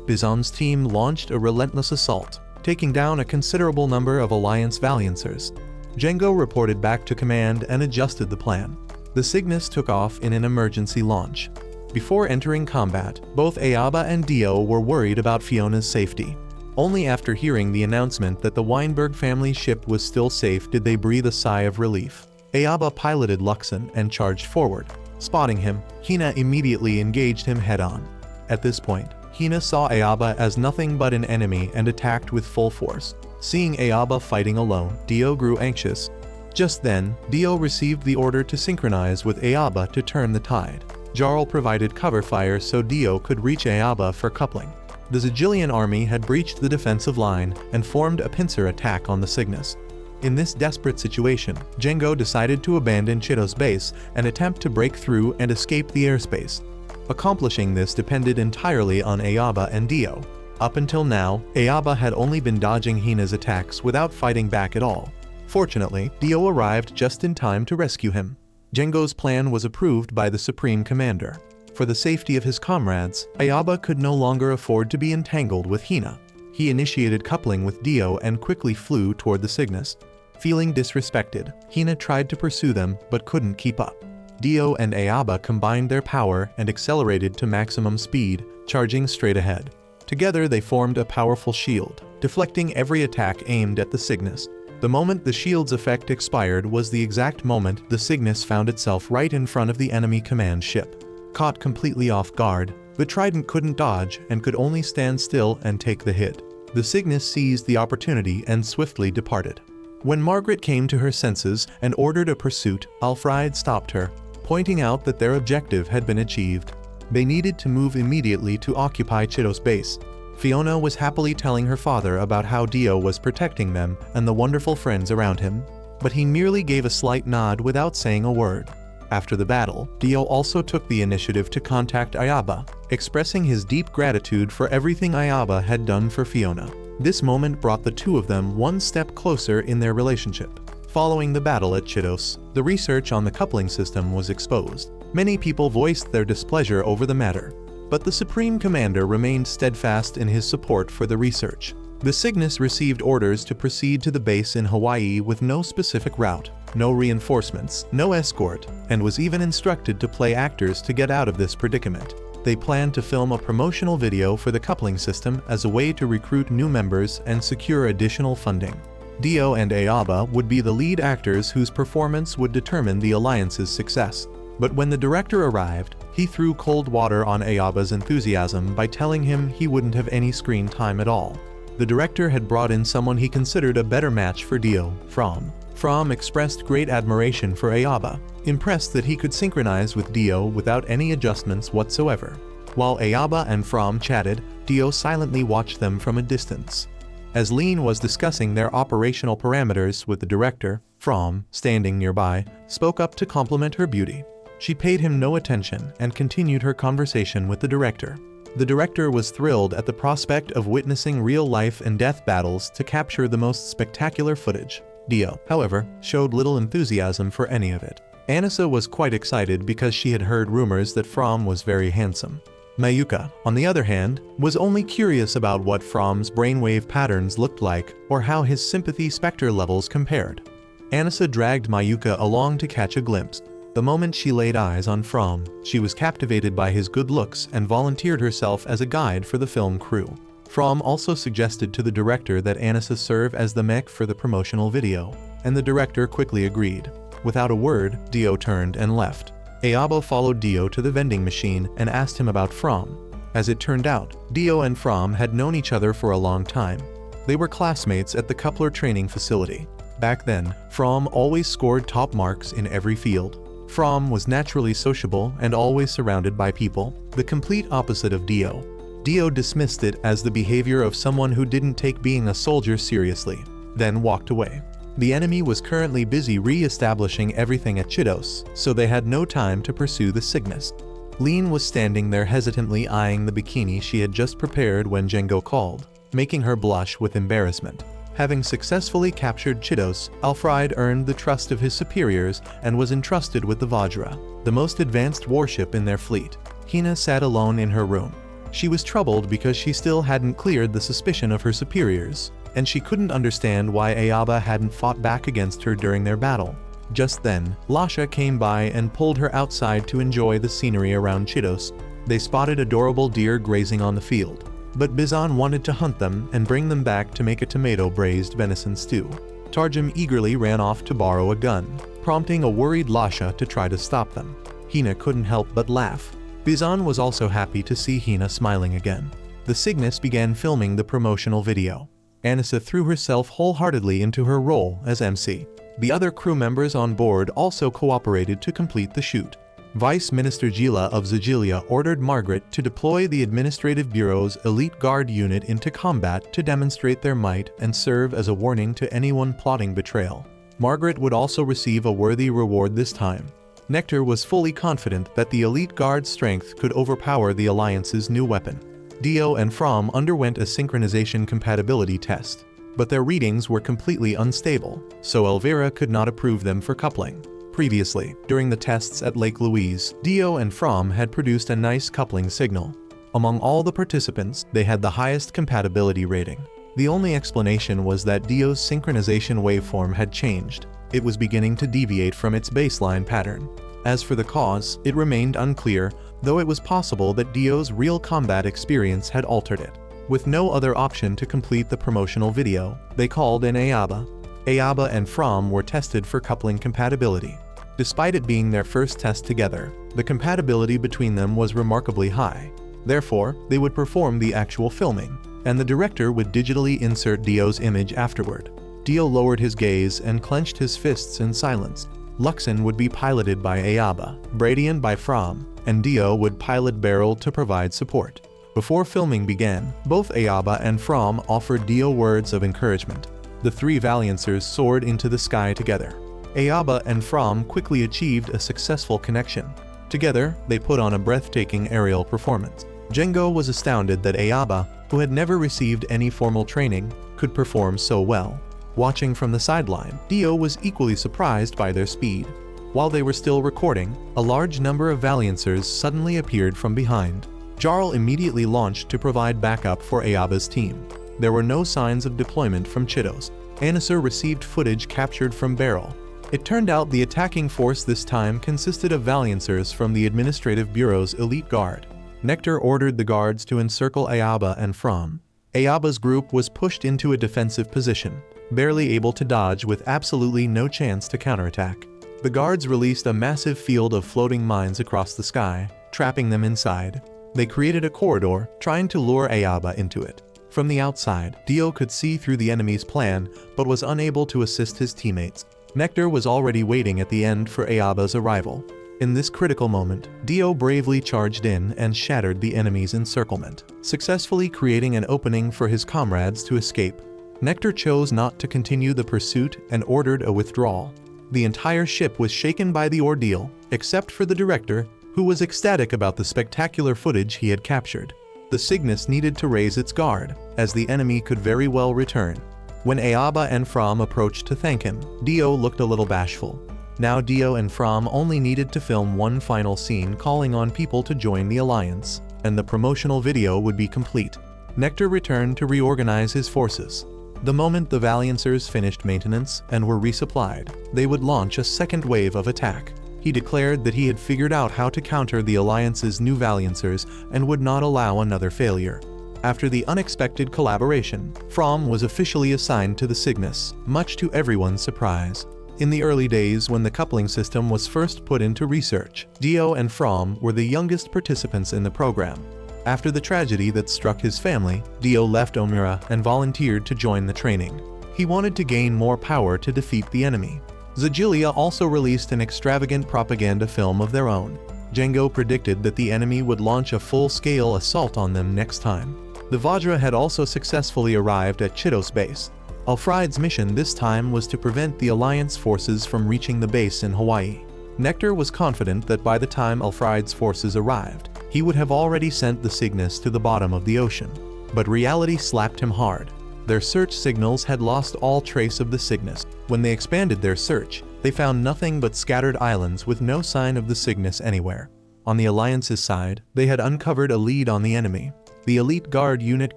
Bizon's team launched a relentless assault, taking down a considerable number of Alliance Valiancers. Django reported back to command and adjusted the plan. The Cygnus took off in an emergency launch. Before entering combat, both Ayaba and Dio were worried about Fiona's safety. Only after hearing the announcement that the Weinberg family ship was still safe did they breathe a sigh of relief. Ayaba piloted Luxon and charged forward. Spotting him, Hina immediately engaged him head-on. At this point, Hina saw Ayaba as nothing but an enemy and attacked with full force. Seeing Ayaba fighting alone, Dio grew anxious. Just then, Dio received the order to synchronize with Ayaba to turn the tide. Jarl provided cover fire so Dio could reach Ayaba for coupling. The Ziggilian army had breached the defensive line and formed a pincer attack on the Cygnus. In this desperate situation, Django decided to abandon Chido's base and attempt to break through and escape the airspace. Accomplishing this depended entirely on Ayaba and Dio. Up until now, Ayaba had only been dodging Hina's attacks without fighting back at all. Fortunately, Dio arrived just in time to rescue him. Django's plan was approved by the Supreme Commander. For the safety of his comrades, Ayaba could no longer afford to be entangled with Hina. He initiated coupling with Dio and quickly flew toward the Cygnus. Feeling disrespected, Hina tried to pursue them but couldn't keep up. Dio and Ayaba combined their power and accelerated to maximum speed, charging straight ahead. Together they formed a powerful shield, deflecting every attack aimed at the Cygnus. The moment the shield's effect expired was the exact moment the Cygnus found itself right in front of the enemy command ship. Caught completely off guard, the Trident couldn't dodge and could only stand still and take the hit. The Cygnus seized the opportunity and swiftly departed. When Margaret came to her senses and ordered a pursuit, Alfred stopped her, pointing out that their objective had been achieved. They needed to move immediately to occupy Chido's base. Fiona was happily telling her father about how Dio was protecting them and the wonderful friends around him, but he merely gave a slight nod without saying a word. After the battle, Dio also took the initiative to contact Ayaba, expressing his deep gratitude for everything Ayaba had done for Fiona. This moment brought the two of them one step closer in their relationship. Following the battle at Chidos, the research on the coupling system was exposed. Many people voiced their displeasure over the matter, but the Supreme Commander remained steadfast in his support for the research. The Cygnus received orders to proceed to the base in Hawaii with no specific route, no reinforcements, no escort, and was even instructed to play actors to get out of this predicament. They planned to film a promotional video for the coupling system as a way to recruit new members and secure additional funding. Dio and Ayaba would be the lead actors whose performance would determine the alliance's success. But when the director arrived, he threw cold water on Ayaba's enthusiasm by telling him he wouldn't have any screen time at all. The director had brought in someone he considered a better match for Dio, From. From expressed great admiration for Ayaba, impressed that he could synchronize with Dio without any adjustments whatsoever. While Ayaba and From chatted, Dio silently watched them from a distance. As Lean was discussing their operational parameters with the director, From, standing nearby, spoke up to compliment her beauty. She paid him no attention and continued her conversation with the director. The director was thrilled at the prospect of witnessing real life and death battles to capture the most spectacular footage. Dio, however, showed little enthusiasm for any of it. Anissa was quite excited because she had heard rumors that From was very handsome. Mayuka, on the other hand, was only curious about what From's brainwave patterns looked like or how his sympathy specter levels compared. Anissa dragged Mayuka along to catch a glimpse. The moment she laid eyes on From, she was captivated by his good looks and volunteered herself as a guide for the film crew. From also suggested to the director that Anissa serve as the mech for the promotional video, and the director quickly agreed. Without a word, Dio turned and left. Ayaba followed Dio to the vending machine and asked him about From. As it turned out, Dio and From had known each other for a long time. They were classmates at the coupler training facility. Back then, From always scored top marks in every field. From was naturally sociable and always surrounded by people, the complete opposite of Dio. Dio dismissed it as the behavior of someone who didn't take being a soldier seriously, then walked away. The enemy was currently busy re-establishing everything at Chidos, so they had no time to pursue the Cygnus. Lean was standing there hesitantly eyeing the bikini she had just prepared when Django called, making her blush with embarrassment. Having successfully captured Chidos, Alfred earned the trust of his superiors and was entrusted with the Vajra, the most advanced warship in their fleet. Hina sat alone in her room. She was troubled because she still hadn't cleared the suspicion of her superiors, and she couldn't understand why Ayaba hadn't fought back against her during their battle. Just then, Lasha came by and pulled her outside to enjoy the scenery around Chidos. They spotted adorable deer grazing on the field. but Bizan wanted to hunt them and bring them back to make a tomato-braised venison stew. Tarjum eagerly ran off to borrow a gun, prompting a worried Lasha to try to stop them. Hina couldn't help but laugh. Bizan was also happy to see Hina smiling again. The Cygnus began filming the promotional video. Anissa threw herself wholeheartedly into her role as MC. The other crew members on board also cooperated to complete the shoot. Vice Minister Gila of Ziggilia ordered Margaret to deploy the Administrative Bureau's elite guard unit into combat to demonstrate their might and serve as a warning to anyone plotting betrayal. Margaret would also receive a worthy reward this time. Nectar was fully confident that the elite guard's strength could overpower the Alliance's new weapon. Dio and From underwent a synchronization compatibility test, but their readings were completely unstable, so Elvira could not approve them for coupling. Previously, during the tests at Lake Louise, Dio and From had produced a nice coupling signal. Among all the participants, they had the highest compatibility rating. The only explanation was that Dio's synchronization waveform had changed. It was beginning to deviate from its baseline pattern. As for the cause, it remained unclear, though it was possible that Dio's real combat experience had altered it. With no other option to complete the promotional video, they called in Ayaba. Ayaba and From were tested for coupling compatibility. Despite it being their first test together, the compatibility between them was remarkably high. Therefore, they would perform the actual filming, and the director would digitally insert Dio's image afterward. Dio lowered his gaze and clenched his fists in silence. Luxon would be piloted by Ayaba, Bradian by From, and Dio would pilot Beryl to provide support. Before filming began, both Ayaba and From offered Dio words of encouragement. The three Valiancers soared into the sky together. Ayaba and From quickly achieved a successful connection. Together, they put on a breathtaking aerial performance. Django was astounded that Ayaba, who had never received any formal training, could perform so well. Watching from the sideline, Dio was equally surprised by their speed. While they were still recording, a large number of Valiancers suddenly appeared from behind. Jarl immediately launched to provide backup for Ayaba's team. There were no signs of deployment from Chitos. Anissa received footage captured from Beryl. It turned out the attacking force this time consisted of Valiancers from the Administrative Bureau's elite guard. Nectar ordered the guards to encircle Ayaba and From. Ayaba's group was pushed into a defensive position, barely able to dodge with absolutely no chance to counterattack. The guards released a massive field of floating mines across the sky, trapping them inside. They created a corridor, trying to lure Ayaba into it. From the outside, Dio could see through the enemy's plan, but was unable to assist his teammates. Nectar was already waiting at the end for Ayaba's arrival. In this critical moment, Dio bravely charged in and shattered the enemy's encirclement, successfully creating an opening for his comrades to escape. Nectar chose not to continue the pursuit and ordered a withdrawal. The entire ship was shaken by the ordeal, except for the director, who was ecstatic about the spectacular footage he had captured. The Cygnus needed to raise its guard, as the enemy could very well return. When Ayaba and From approached to thank him, Dio looked a little bashful. Now Dio and From only needed to film one final scene calling on people to join the Alliance, and the promotional video would be complete. Nectar returned to reorganize his forces. The moment the Valiancers finished maintenance and were resupplied, they would launch a second wave of attack. He declared that he had figured out how to counter the Alliance's new Valiancers and would not allow another failure. After the unexpected collaboration, From was officially assigned to the Cygnus, much to everyone's surprise. In the early days when the coupling system was first put into research, Dio and From were the youngest participants in the program. After the tragedy that struck his family, Dio left Omura and volunteered to join the training. He wanted to gain more power to defeat the enemy. Ziggilia also released an extravagant propaganda film of their own. Django predicted that the enemy would launch a full-scale assault on them next time. The Vajra had also successfully arrived at Chitos base. Alfried's mission this time was to prevent the Alliance forces from reaching the base in Hawaii. Nectar was confident that by the time Alfried's forces arrived, he would have already sent the Cygnus to the bottom of the ocean. But reality slapped him hard. Their search signals had lost all trace of the Cygnus. When they expanded their search, they found nothing but scattered islands with no sign of the Cygnus anywhere. On the Alliance's side, they had uncovered a lead on the enemy, the elite guard unit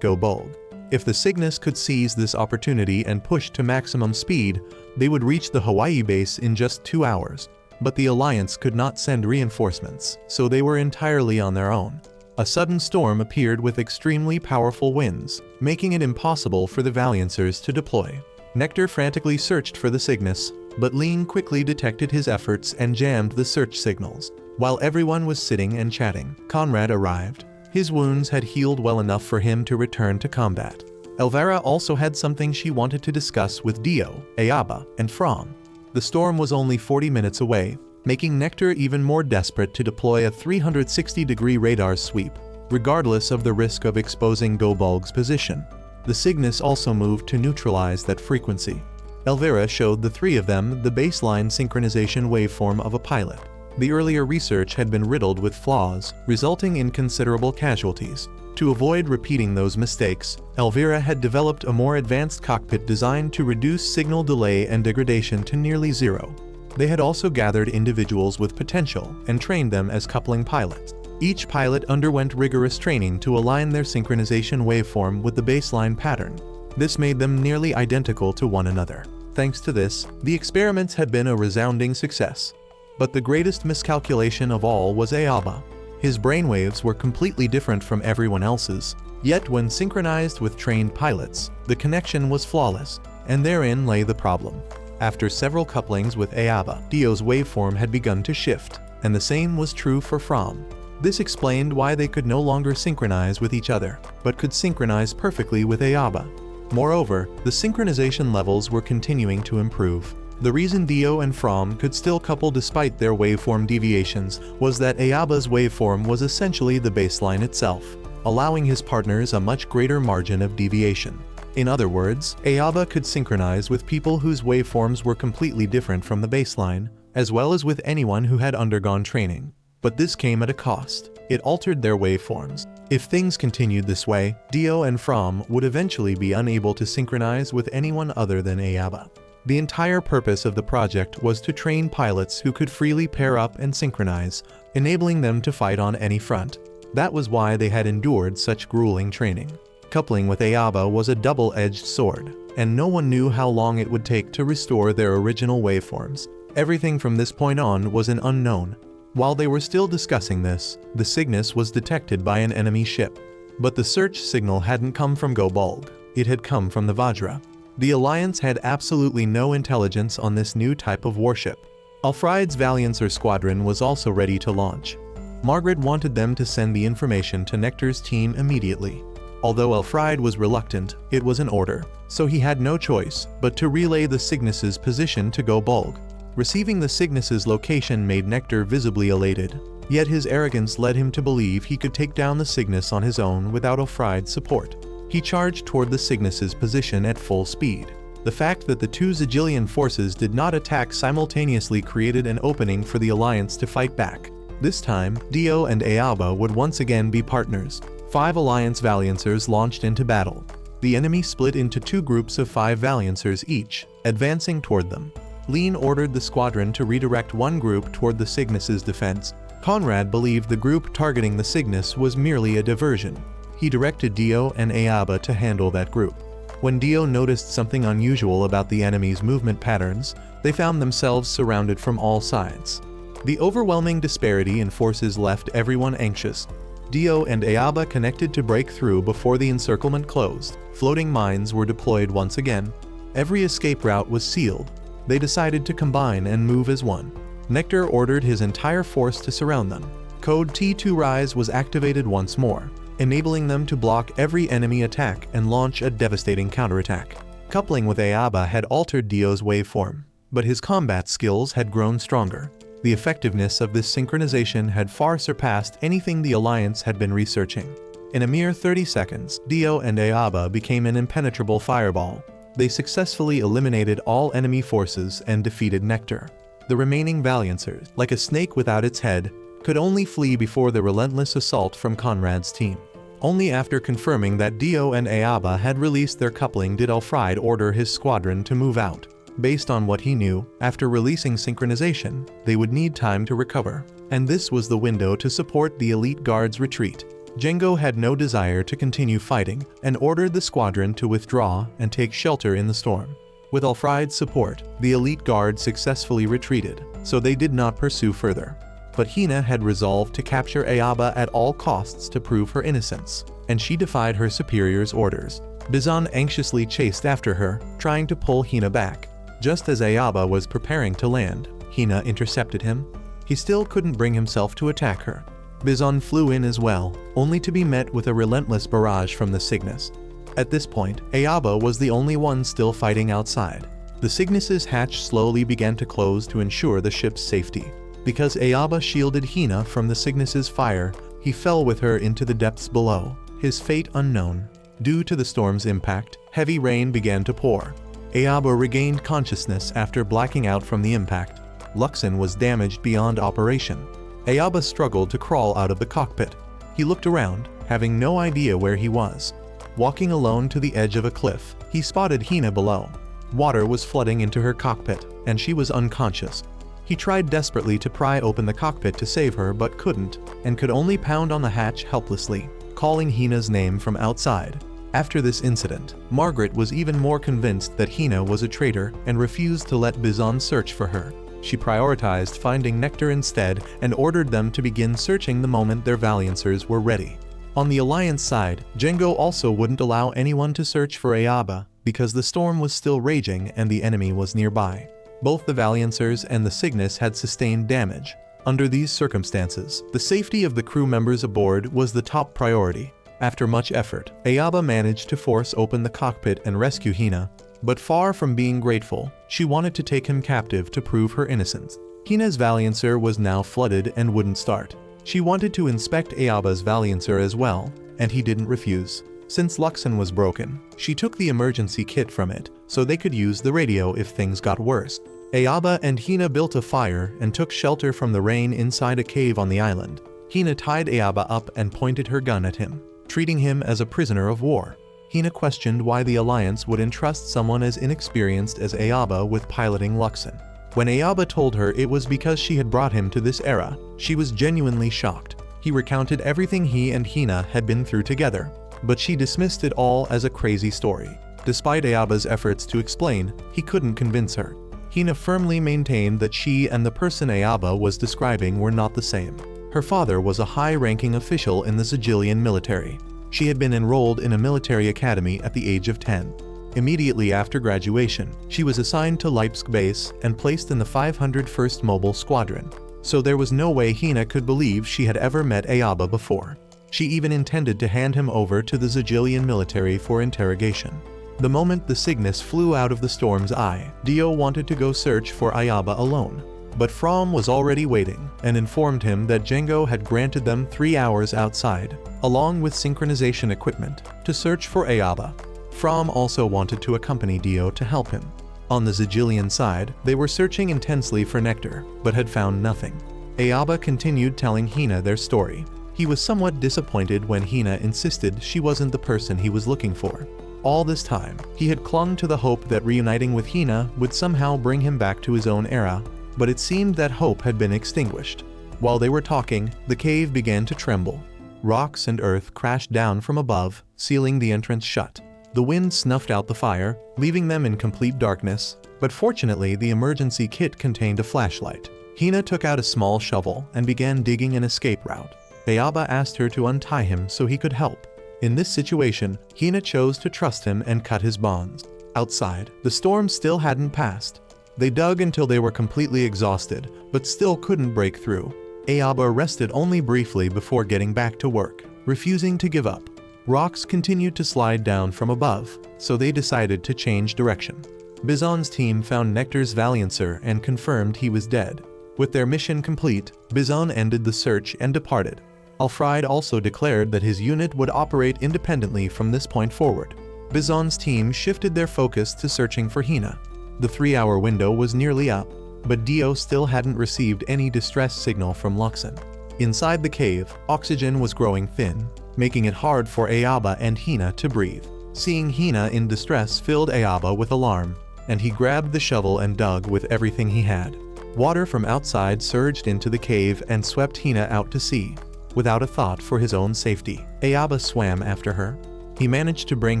Go-Bolg. If the Cygnus could seize this opportunity and push to maximum speed, they would reach the Hawaii base in just 2 hours. But the Alliance could not send reinforcements, so they were entirely on their own. A sudden storm appeared with extremely powerful winds, making it impossible for the Valiancers to deploy. Nectar frantically searched for the Cygnus, but Lean quickly detected his efforts and jammed the search signals. While everyone was sitting and chatting, Conrad arrived. His wounds had healed well enough for him to return to combat. Elvira also had something she wanted to discuss with Dio, Ayaba, and From. The storm was only 40 minutes away, making Nectar even more desperate to deploy a 360-degree radar sweep, regardless of the risk of exposing Gobulg's position. The Cygnus also moved to neutralize that frequency. Elvira showed the three of them the baseline synchronization waveform of a pilot. The earlier research had been riddled with flaws, resulting in considerable casualties. To avoid repeating those mistakes, Elvira had developed a more advanced cockpit designed to reduce signal delay and degradation to nearly zero. They had also gathered individuals with potential and trained them as coupling pilots. Each pilot underwent rigorous training to align their synchronization waveform with the baseline pattern. This made them nearly identical to one another. Thanks to this, the experiments had been a resounding success. But the greatest miscalculation of all was Ayaba. His brainwaves were completely different from everyone else's, yet when synchronized with trained pilots, the connection was flawless, and therein lay the problem. After several couplings with Ayaba, Dio's waveform had begun to shift, and the same was true for From. This explained why they could no longer synchronize with each other, but could synchronize perfectly with Ayaba. Moreover, the synchronization levels were continuing to improve. The reason Dio and From could still couple despite their waveform deviations was that Ayaba's waveform was essentially the baseline itself, allowing his partners a much greater margin of deviation. In other words, Ayaba could synchronize with people whose waveforms were completely different from the baseline, as well as with anyone who had undergone training. But this came at a cost. It altered their waveforms. If things continued this way, Dio and From would eventually be unable to synchronize with anyone other than Ayaba. The entire purpose of the project was to train pilots who could freely pair up and synchronize, enabling them to fight on any front. That was why they had endured such grueling training. Coupling with Ayaba was a double-edged sword, and no one knew how long it would take to restore their original waveforms. Everything from this point on was an unknown. While they were still discussing this, the Cygnus was detected by an enemy ship. But the search signal hadn't come from Gobulg, it had come from the Vajra. The Alliance had absolutely no intelligence on this new type of warship. Alfried's Valiancer squadron was also ready to launch. Margaret wanted them to send the information to Nectar's team immediately. Although Alfried was reluctant, it was an order, so he had no choice but to relay the Cygnus's position to Gobulg. Receiving the Cygnus's location made Nectar visibly elated, yet his arrogance led him to believe he could take down the Cygnus on his own without Alfried's support. He charged toward the Cygnus's position at full speed. The fact that the two Ziggilian forces did not attack simultaneously created an opening for the Alliance to fight back. This time, Dio and Ayaba would once again be partners. 5 Alliance Valiancers launched into battle. The enemy split into 2 groups of 5 Valiancers each, advancing toward them. Lean ordered the squadron to redirect one group toward the Cygnus's defense. Conrad believed the group targeting the Cygnus was merely a diversion. He directed Dio and Ayaba to handle that group. When Dio noticed something unusual about the enemy's movement patterns, they found themselves surrounded from all sides. The overwhelming disparity in forces left everyone anxious. Dio and Ayaba connected to break through before the encirclement closed. Floating mines were deployed once again. Every escape route was sealed. They decided to combine and move as one. Nectar ordered his entire force to surround them. Code T2 Rise was activated once more, enabling them to block every enemy attack and launch a devastating counterattack. Coupling with Ayaba had altered Dio's waveform, but his combat skills had grown stronger. The effectiveness of this synchronization had far surpassed anything the Alliance had been researching. In a mere 30 seconds, Dio and Ayaba became an impenetrable fireball. They successfully eliminated all enemy forces and defeated Nectar. The remaining Valiancers, like a snake without its head, could only flee before the relentless assault from Conrad's team. Only after confirming that Dio and Ayaba had released their coupling did Alfried order his squadron to move out. Based on what he knew, after releasing synchronization, they would need time to recover, and this was the window to support the elite guard's retreat. Django had no desire to continue fighting and ordered the squadron to withdraw and take shelter in the storm. With Alfried's support, the elite guard successfully retreated, so they did not pursue further. but Hina had resolved to capture Ayaba at all costs to prove her innocence, and she defied her superior's orders. Bizon anxiously chased after her, trying to pull Hina back. Just as Ayaba was preparing to land, Hina intercepted him. He still couldn't bring himself to attack her. Bizon flew in as well, only to be met with a relentless barrage from the Cygnus. At this point, Ayaba was the only one still fighting outside. The Cygnus's hatch slowly began to close to ensure the ship's safety. Because Ayaba shielded Hina from the Cygnus's fire, he fell with her into the depths below, his fate unknown. Due to the storm's impact, heavy rain began to pour. Ayaba regained consciousness after blacking out from the impact. Luxon was damaged beyond operation. Ayaba struggled to crawl out of the cockpit. He looked around, having no idea where he was. Walking alone to the edge of a cliff, he spotted Hina below. Water was flooding into her cockpit, and she was unconscious. He tried desperately to pry open the cockpit to save her but couldn't, and could only pound on the hatch helplessly, calling Hina's name from outside. After this incident, Margaret was even more convinced that Hina was a traitor and refused to let Bizon search for her. She prioritized finding Nectar instead and ordered them to begin searching the moment their Valiancers were ready. On the Alliance side, Django also wouldn't allow anyone to search for Ayaba because the storm was still raging and the enemy was nearby. Both the Valiancers and the Cygnus had sustained damage. Under these circumstances, the safety of the crew members aboard was the top priority. After much effort, Ayaba managed to force open the cockpit and rescue Hina, but far from being grateful, she wanted to take him captive to prove her innocence. Hina's Valiancer was now flooded and wouldn't start. She wanted to inspect Ayaba's Valiancer as well, and he didn't refuse. Since Luxon was broken, she took the emergency kit from it so they could use the radio if things got worse. Ayaba and Hina built a fire and took shelter from the rain inside a cave on the island. Hina tied Ayaba up and pointed her gun at him, treating him as a prisoner of war. Hina questioned why the Alliance would entrust someone as inexperienced as Ayaba with piloting Luxon. When Ayaba told her it was because she had brought him to this era, she was genuinely shocked. He recounted everything he and Hina had been through together, but she dismissed it all as a crazy story. Despite Ayaba's efforts to explain, he couldn't convince her. Hina firmly maintained that she and the person Ayaba was describing were not the same. Her father was a high-ranking official in the Ziggilian military. She had been enrolled in a military academy at the age of 10. Immediately after graduation, she was assigned to Leipzig base and placed in the 501st Mobile Squadron. So there was no way Hina could believe she had ever met Ayaba before. She even intended to hand him over to the Ziggilian military for interrogation. The moment the Cygnus flew out of the storm's eye, Dio wanted to go search for Ayaba alone. But From was already waiting and informed him that Django had granted them 3 hours outside, along with synchronization equipment, to search for Ayaba. From also wanted to accompany Dio to help him. On the Ziggilian side, they were searching intensely for Nectar, but had found nothing. Ayaba continued telling Hina their story. He was somewhat disappointed when Hina insisted she wasn't the person he was looking for. All this time, he had clung to the hope that reuniting with Hina would somehow bring him back to his own era, but it seemed that hope had been extinguished. While they were talking, the cave began to tremble. Rocks and earth crashed down from above, sealing the entrance shut. The wind snuffed out the fire, leaving them in complete darkness, but fortunately the emergency kit contained a flashlight. Hina took out a small shovel and began digging an escape route. Ayaba asked her to untie him so he could help. In this situation, Hina chose to trust him and cut his bonds. Outside, the storm still hadn't passed. They dug until they were completely exhausted, but still couldn't break through. Ayaba rested only briefly before getting back to work, refusing to give up. Rocks continued to slide down from above, so they decided to change direction. Bizon's team found Nectar's Valiancer and confirmed he was dead. With their mission complete, Bizon ended the search and departed. Alfred also declared that his unit would operate independently from this point forward. Bizon's team shifted their focus to searching for Hina. The 3-hour window was nearly up, but Dio still hadn't received any distress signal from Luxon. Inside the cave, oxygen was growing thin, making it hard for Ayaba and Hina to breathe. Seeing Hina in distress filled Ayaba with alarm, and he grabbed the shovel and dug with everything he had. Water from outside surged into the cave and swept Hina out to sea. Without a thought for his own safety, Ayaba swam after her. He managed to bring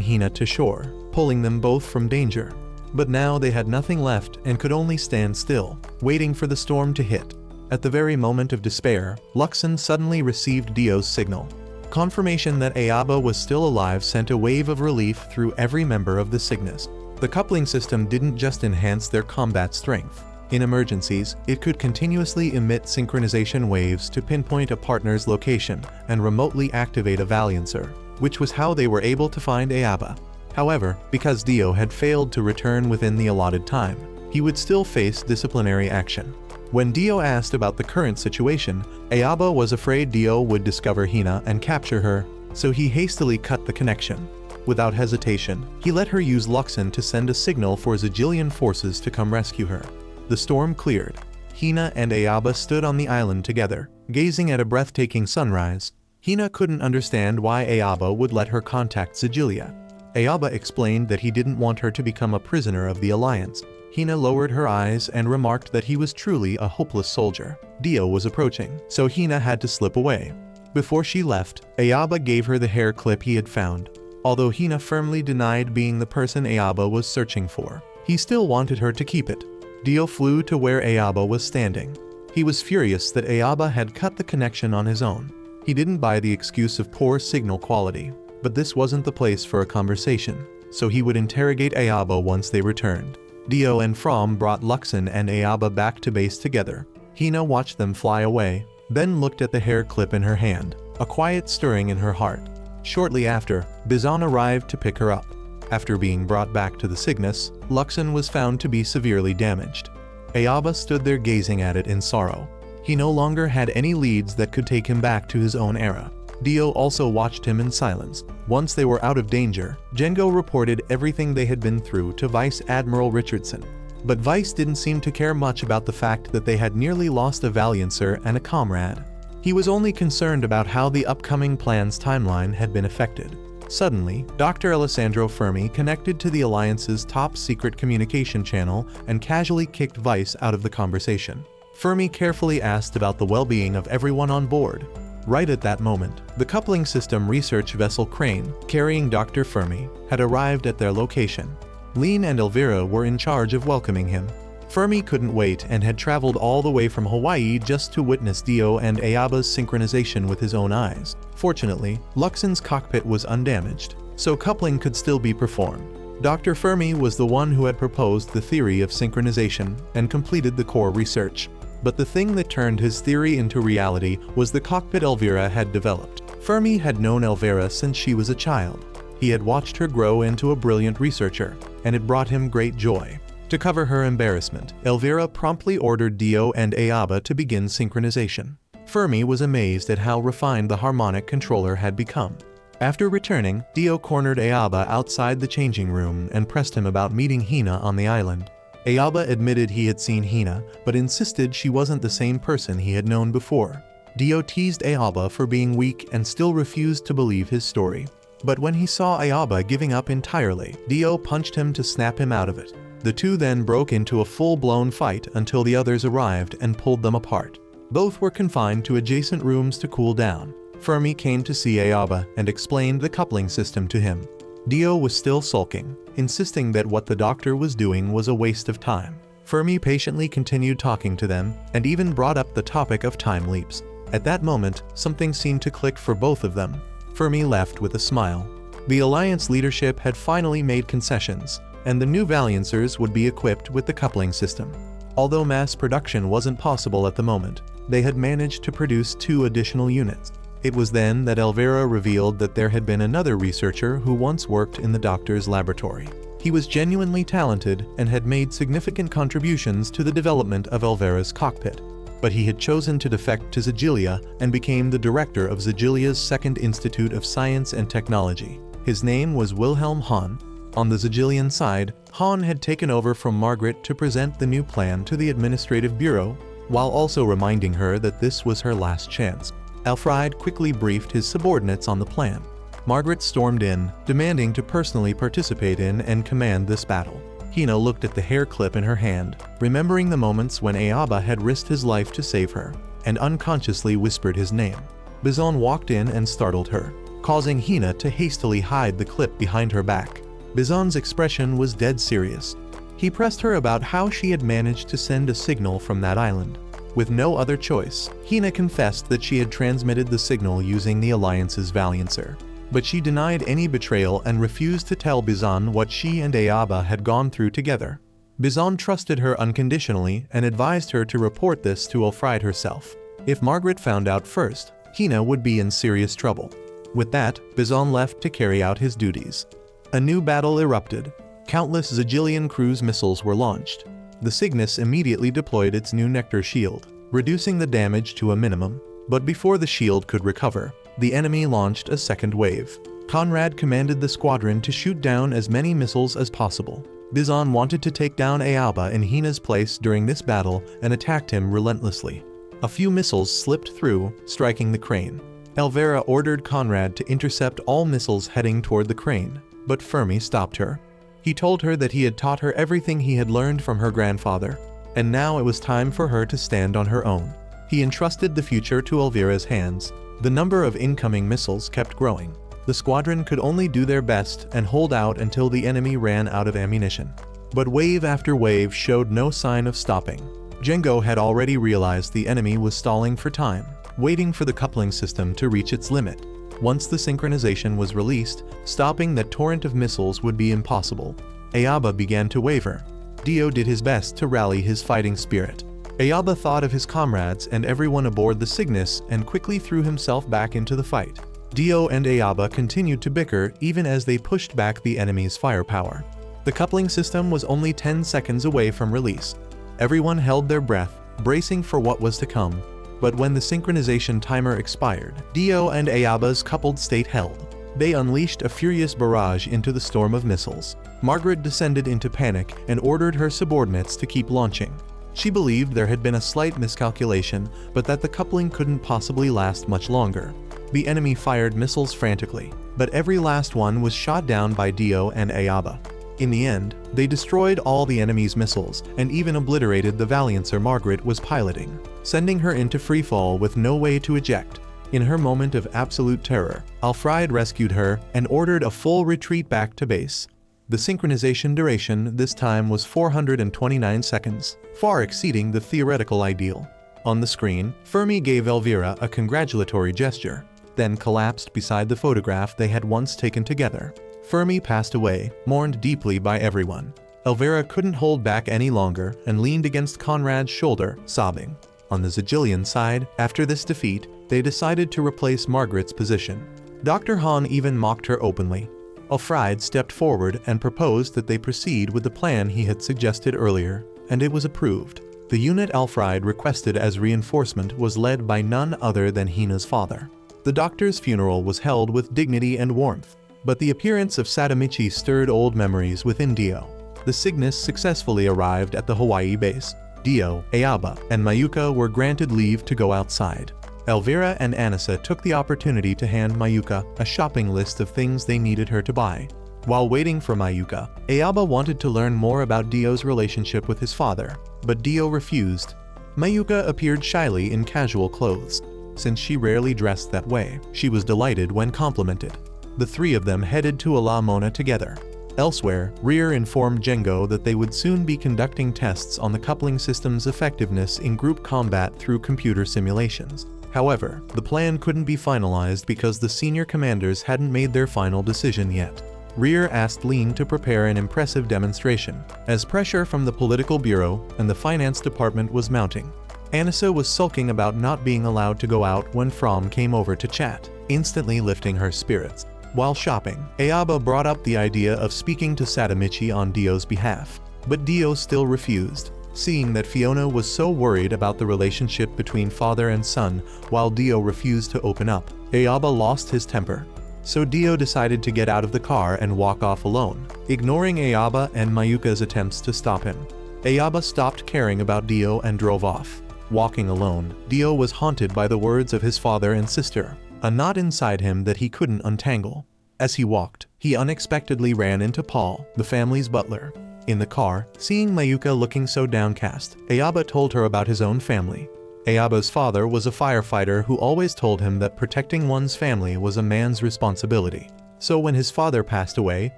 Hina to shore, pulling them both from danger. But now they had nothing left and could only stand still, waiting for the storm to hit. At the very moment of despair, Luxon suddenly received Dio's signal. Confirmation that Ayaba was still alive sent a wave of relief through every member of the Cygnus. The coupling system didn't just enhance their combat strength. In emergencies, it could continuously emit synchronization waves to pinpoint a partner's location and remotely activate a Valiancer, which was how they were able to find Ayaba. However, because Dio had failed to return within the allotted time, he would still face disciplinary action. When Dio asked about the current situation, Ayaba was afraid Dio would discover Hina and capture her, so he hastily cut the connection. Without hesitation, he let her use Luxon to send a signal for Ziggilian forces to come rescue her. The storm cleared. Hina and Ayaba stood on the island together, gazing at a breathtaking sunrise. Hina couldn't understand why Ayaba would let her contact Ziggilia. Ayaba explained that he didn't want her to become a prisoner of the Alliance. Hina lowered her eyes and remarked that he was truly a hopeless soldier. Dio was approaching, so Hina had to slip away. Before she left, Ayaba gave her the hair clip he had found. Although Hina firmly denied being the person Ayaba was searching for, he still wanted her to keep it. Dio flew to where Ayaba was standing. He was furious that Ayaba had cut the connection on his own. He didn't buy the excuse of poor signal quality, but this wasn't the place for a conversation, so he would interrogate Ayaba once they returned. Dio and From brought Luxon and Ayaba back to base together. Hina watched them fly away, then looked at the hair clip in her hand, a quiet stirring in her heart. Shortly after, Bizon arrived to pick her up. After being brought back to the Cygnus, Luxon was found to be severely damaged. Ayaba stood there gazing at it in sorrow. He no longer had any leads that could take him back to his own era. Dio also watched him in silence. Once they were out of danger, Jengo reported everything they had been through to Vice Admiral Richardson. But Vice didn't seem to care much about the fact that they had nearly lost a Valiancer and a comrade. He was only concerned about how the upcoming plan's timeline had been affected. Suddenly, Dr. Alessandro Fermi connected to the Alliance's top-secret communication channel and casually kicked Vice out of the conversation. Fermi carefully asked about the well-being of everyone on board. Right at that moment, the coupling system research vessel Crane, carrying Dr. Fermi, had arrived at their location. Lean and Elvira were in charge of welcoming him. Fermi couldn't wait and had traveled all the way from Hawaii just to witness Dio and Ayaba's synchronization with his own eyes. Fortunately, Luxon's cockpit was undamaged, so coupling could still be performed. Dr. Fermi was the one who had proposed the theory of synchronization and completed the core research. But the thing that turned his theory into reality was the cockpit Elvira had developed. Fermi had known Elvira since she was a child. He had watched her grow into a brilliant researcher, and it brought him great joy. To cover her embarrassment, Elvira promptly ordered Dio and Ayaba to begin synchronization. Fermi was amazed at how refined the harmonic controller had become. After returning, Dio cornered Ayaba outside the changing room and pressed him about meeting Hina on the island. Ayaba admitted he had seen Hina, but insisted she wasn't the same person he had known before. Dio teased Ayaba for being weak and still refused to believe his story. But when he saw Ayaba giving up entirely, Dio punched him to snap him out of it. The two then broke into a full-blown fight until the others arrived and pulled them apart. Both were confined to adjacent rooms to cool down. Fermi came to see Ayaba and explained the coupling system to him. Dio was still sulking, insisting that what the doctor was doing was a waste of time. Fermi patiently continued talking to them and even brought up the topic of time leaps. At that moment, something seemed to click for both of them. Fermi left with a smile. The Alliance leadership had finally made concessions, and the new Valiancers would be equipped with the coupling system. Although mass production wasn't possible at the moment, they had managed to produce 2 additional units. It was then that Elvira revealed that there had been another researcher who once worked in the doctor's laboratory. He was genuinely talented and had made significant contributions to the development of Elvira's cockpit. But he had chosen to defect to Ziggilia and became the director of Ziggilia's Second Institute of Science and Technology. His name was Wilhelm Hahn. On the Ziggilian side, Hahn had taken over from Margaret to present the new plan to the Administrative Bureau, while also reminding her that this was her last chance. Alfred quickly briefed his subordinates on the plan. Margaret stormed in, demanding to personally participate in and command this battle. Hina looked at the hair clip in her hand, remembering the moments when Ayaba had risked his life to save her, and unconsciously whispered his name. Bizon walked in and startled her, causing Hina to hastily hide the clip behind her back. Bizon's expression was dead serious. He pressed her about how she had managed to send a signal from that island. With no other choice, Hina confessed that she had transmitted the signal using the Alliance's Valiancer. But she denied any betrayal and refused to tell Bizan what she and Ayaba had gone through together. Bizan trusted her unconditionally and advised her to report this to Ulfried herself. If Margaret found out first, Hina would be in serious trouble. With that, Bizan left to carry out his duties. A new battle erupted. Countless Ziggilian cruise missiles were launched. The Cygnus immediately deployed its new Nectar shield, reducing the damage to a minimum. But before the shield could recover, the enemy launched a second wave. Conrad commanded the squadron to shoot down as many missiles as possible. Bizan wanted to take down Ayaba in Hina's place during this battle and attacked him relentlessly. A few missiles slipped through, striking the crane. Elvira ordered Conrad to intercept all missiles heading toward the crane, but Fermi stopped her. He told her that he had taught her everything he had learned from her grandfather, and now it was time for her to stand on her own. He entrusted the future to Elvira's hands. The number of incoming missiles kept growing. The squadron could only do their best and hold out until the enemy ran out of ammunition. But wave after wave showed no sign of stopping. Django had already realized the enemy was stalling for time, waiting for the coupling system to reach its limit. Once the synchronization was released, stopping that torrent of missiles would be impossible. Ayaba began to waver. Dio did his best to rally his fighting spirit. Ayaba thought of his comrades and everyone aboard the Cygnus and quickly threw himself back into the fight. Dio and Ayaba continued to bicker even as they pushed back the enemy's firepower. The coupling system was only 10 seconds away from release. Everyone held their breath, bracing for what was to come. But when the synchronization timer expired, Dio and Ayaba's coupled state held. They unleashed a furious barrage into the storm of missiles. Margaret descended into panic and ordered her subordinates to keep launching. She believed there had been a slight miscalculation, but that the coupling couldn't possibly last much longer. The enemy fired missiles frantically, but every last one was shot down by Dio and Ayaba. In the end, they destroyed all the enemy's missiles and even obliterated the Valiancer Margaret was piloting, sending her into freefall with no way to eject. In her moment of absolute terror, Ulfried rescued her and ordered a full retreat back to base. The synchronization duration this time was 429 seconds, far exceeding the theoretical ideal. On the screen, Fermi gave Elvira a congratulatory gesture, then collapsed beside the photograph they had once taken together. Fermi passed away, mourned deeply by everyone. Elvira couldn't hold back any longer and leaned against Conrad's shoulder, sobbing. On the Ziggilian side, after this defeat, they decided to replace Margaret's position. Dr. Hahn even mocked her openly. Ulfried stepped forward and proposed that they proceed with the plan he had suggested earlier, and it was approved. The unit Ulfried requested as reinforcement was led by none other than Hina's father. The doctor's funeral was held with dignity and warmth, but the appearance of Sadamichi stirred old memories within Dio. The Cygnus successfully arrived at the Hawaii base. Dio, Ayaba, and Mayuka were granted leave to go outside. Elvira and Anissa took the opportunity to hand Mayuka a shopping list of things they needed her to buy. While waiting for Mayuka, Ayaba wanted to learn more about Dio's relationship with his father, but Dio refused. Mayuka appeared shyly in casual clothes. Since she rarely dressed that way, she was delighted when complimented. The three of them headed to La Mona together. Elsewhere, Rear informed Django that they would soon be conducting tests on the coupling system's effectiveness in group combat through computer simulations. However, the plan couldn't be finalized because the senior commanders hadn't made their final decision yet. Rear asked Lean to prepare an impressive demonstration, as pressure from the political bureau and the finance department was mounting. Anissa was sulking about not being allowed to go out when Fromm came over to chat, instantly lifting her spirits. While shopping, Ayaba brought up the idea of speaking to Sadamichi on Dio's behalf, but Dio still refused, seeing that Fiona was so worried about the relationship between father and son while Dio refused to open up. Ayaba lost his temper. So Dio decided to get out of the car and walk off alone, ignoring Ayaba and Mayuka's attempts to stop him. Ayaba stopped caring about Dio and drove off. Walking alone, Dio was haunted by the words of his father and sister, a knot inside him that he couldn't untangle. As he walked, he unexpectedly ran into Paul, the family's butler. In the car, seeing Mayuka looking so downcast, Ayaba told her about his own family. Ayaba's father was a firefighter who always told him that protecting one's family was a man's responsibility. So when his father passed away,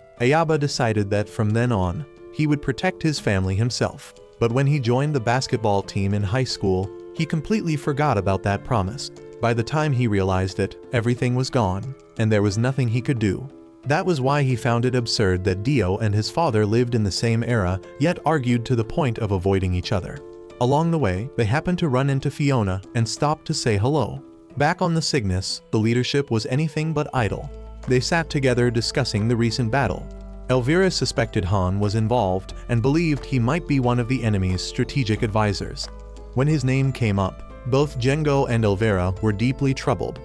Ayaba decided that from then on, he would protect his family himself. But when he joined the basketball team in high school, He completely forgot about that promise. By the time he realized it, everything was gone, and there was nothing he could do. That was why he found it absurd that Dio and his father lived in the same era, yet argued to the point of avoiding each other. Along the way, they happened to run into Fiona and stopped to say hello. Back on the Cygnus, the leadership was anything but idle. They sat together discussing the recent battle. Elvira suspected Han was involved and believed he might be one of the enemy's strategic advisors. When his name came up, both Jengo and Elvira were deeply troubled.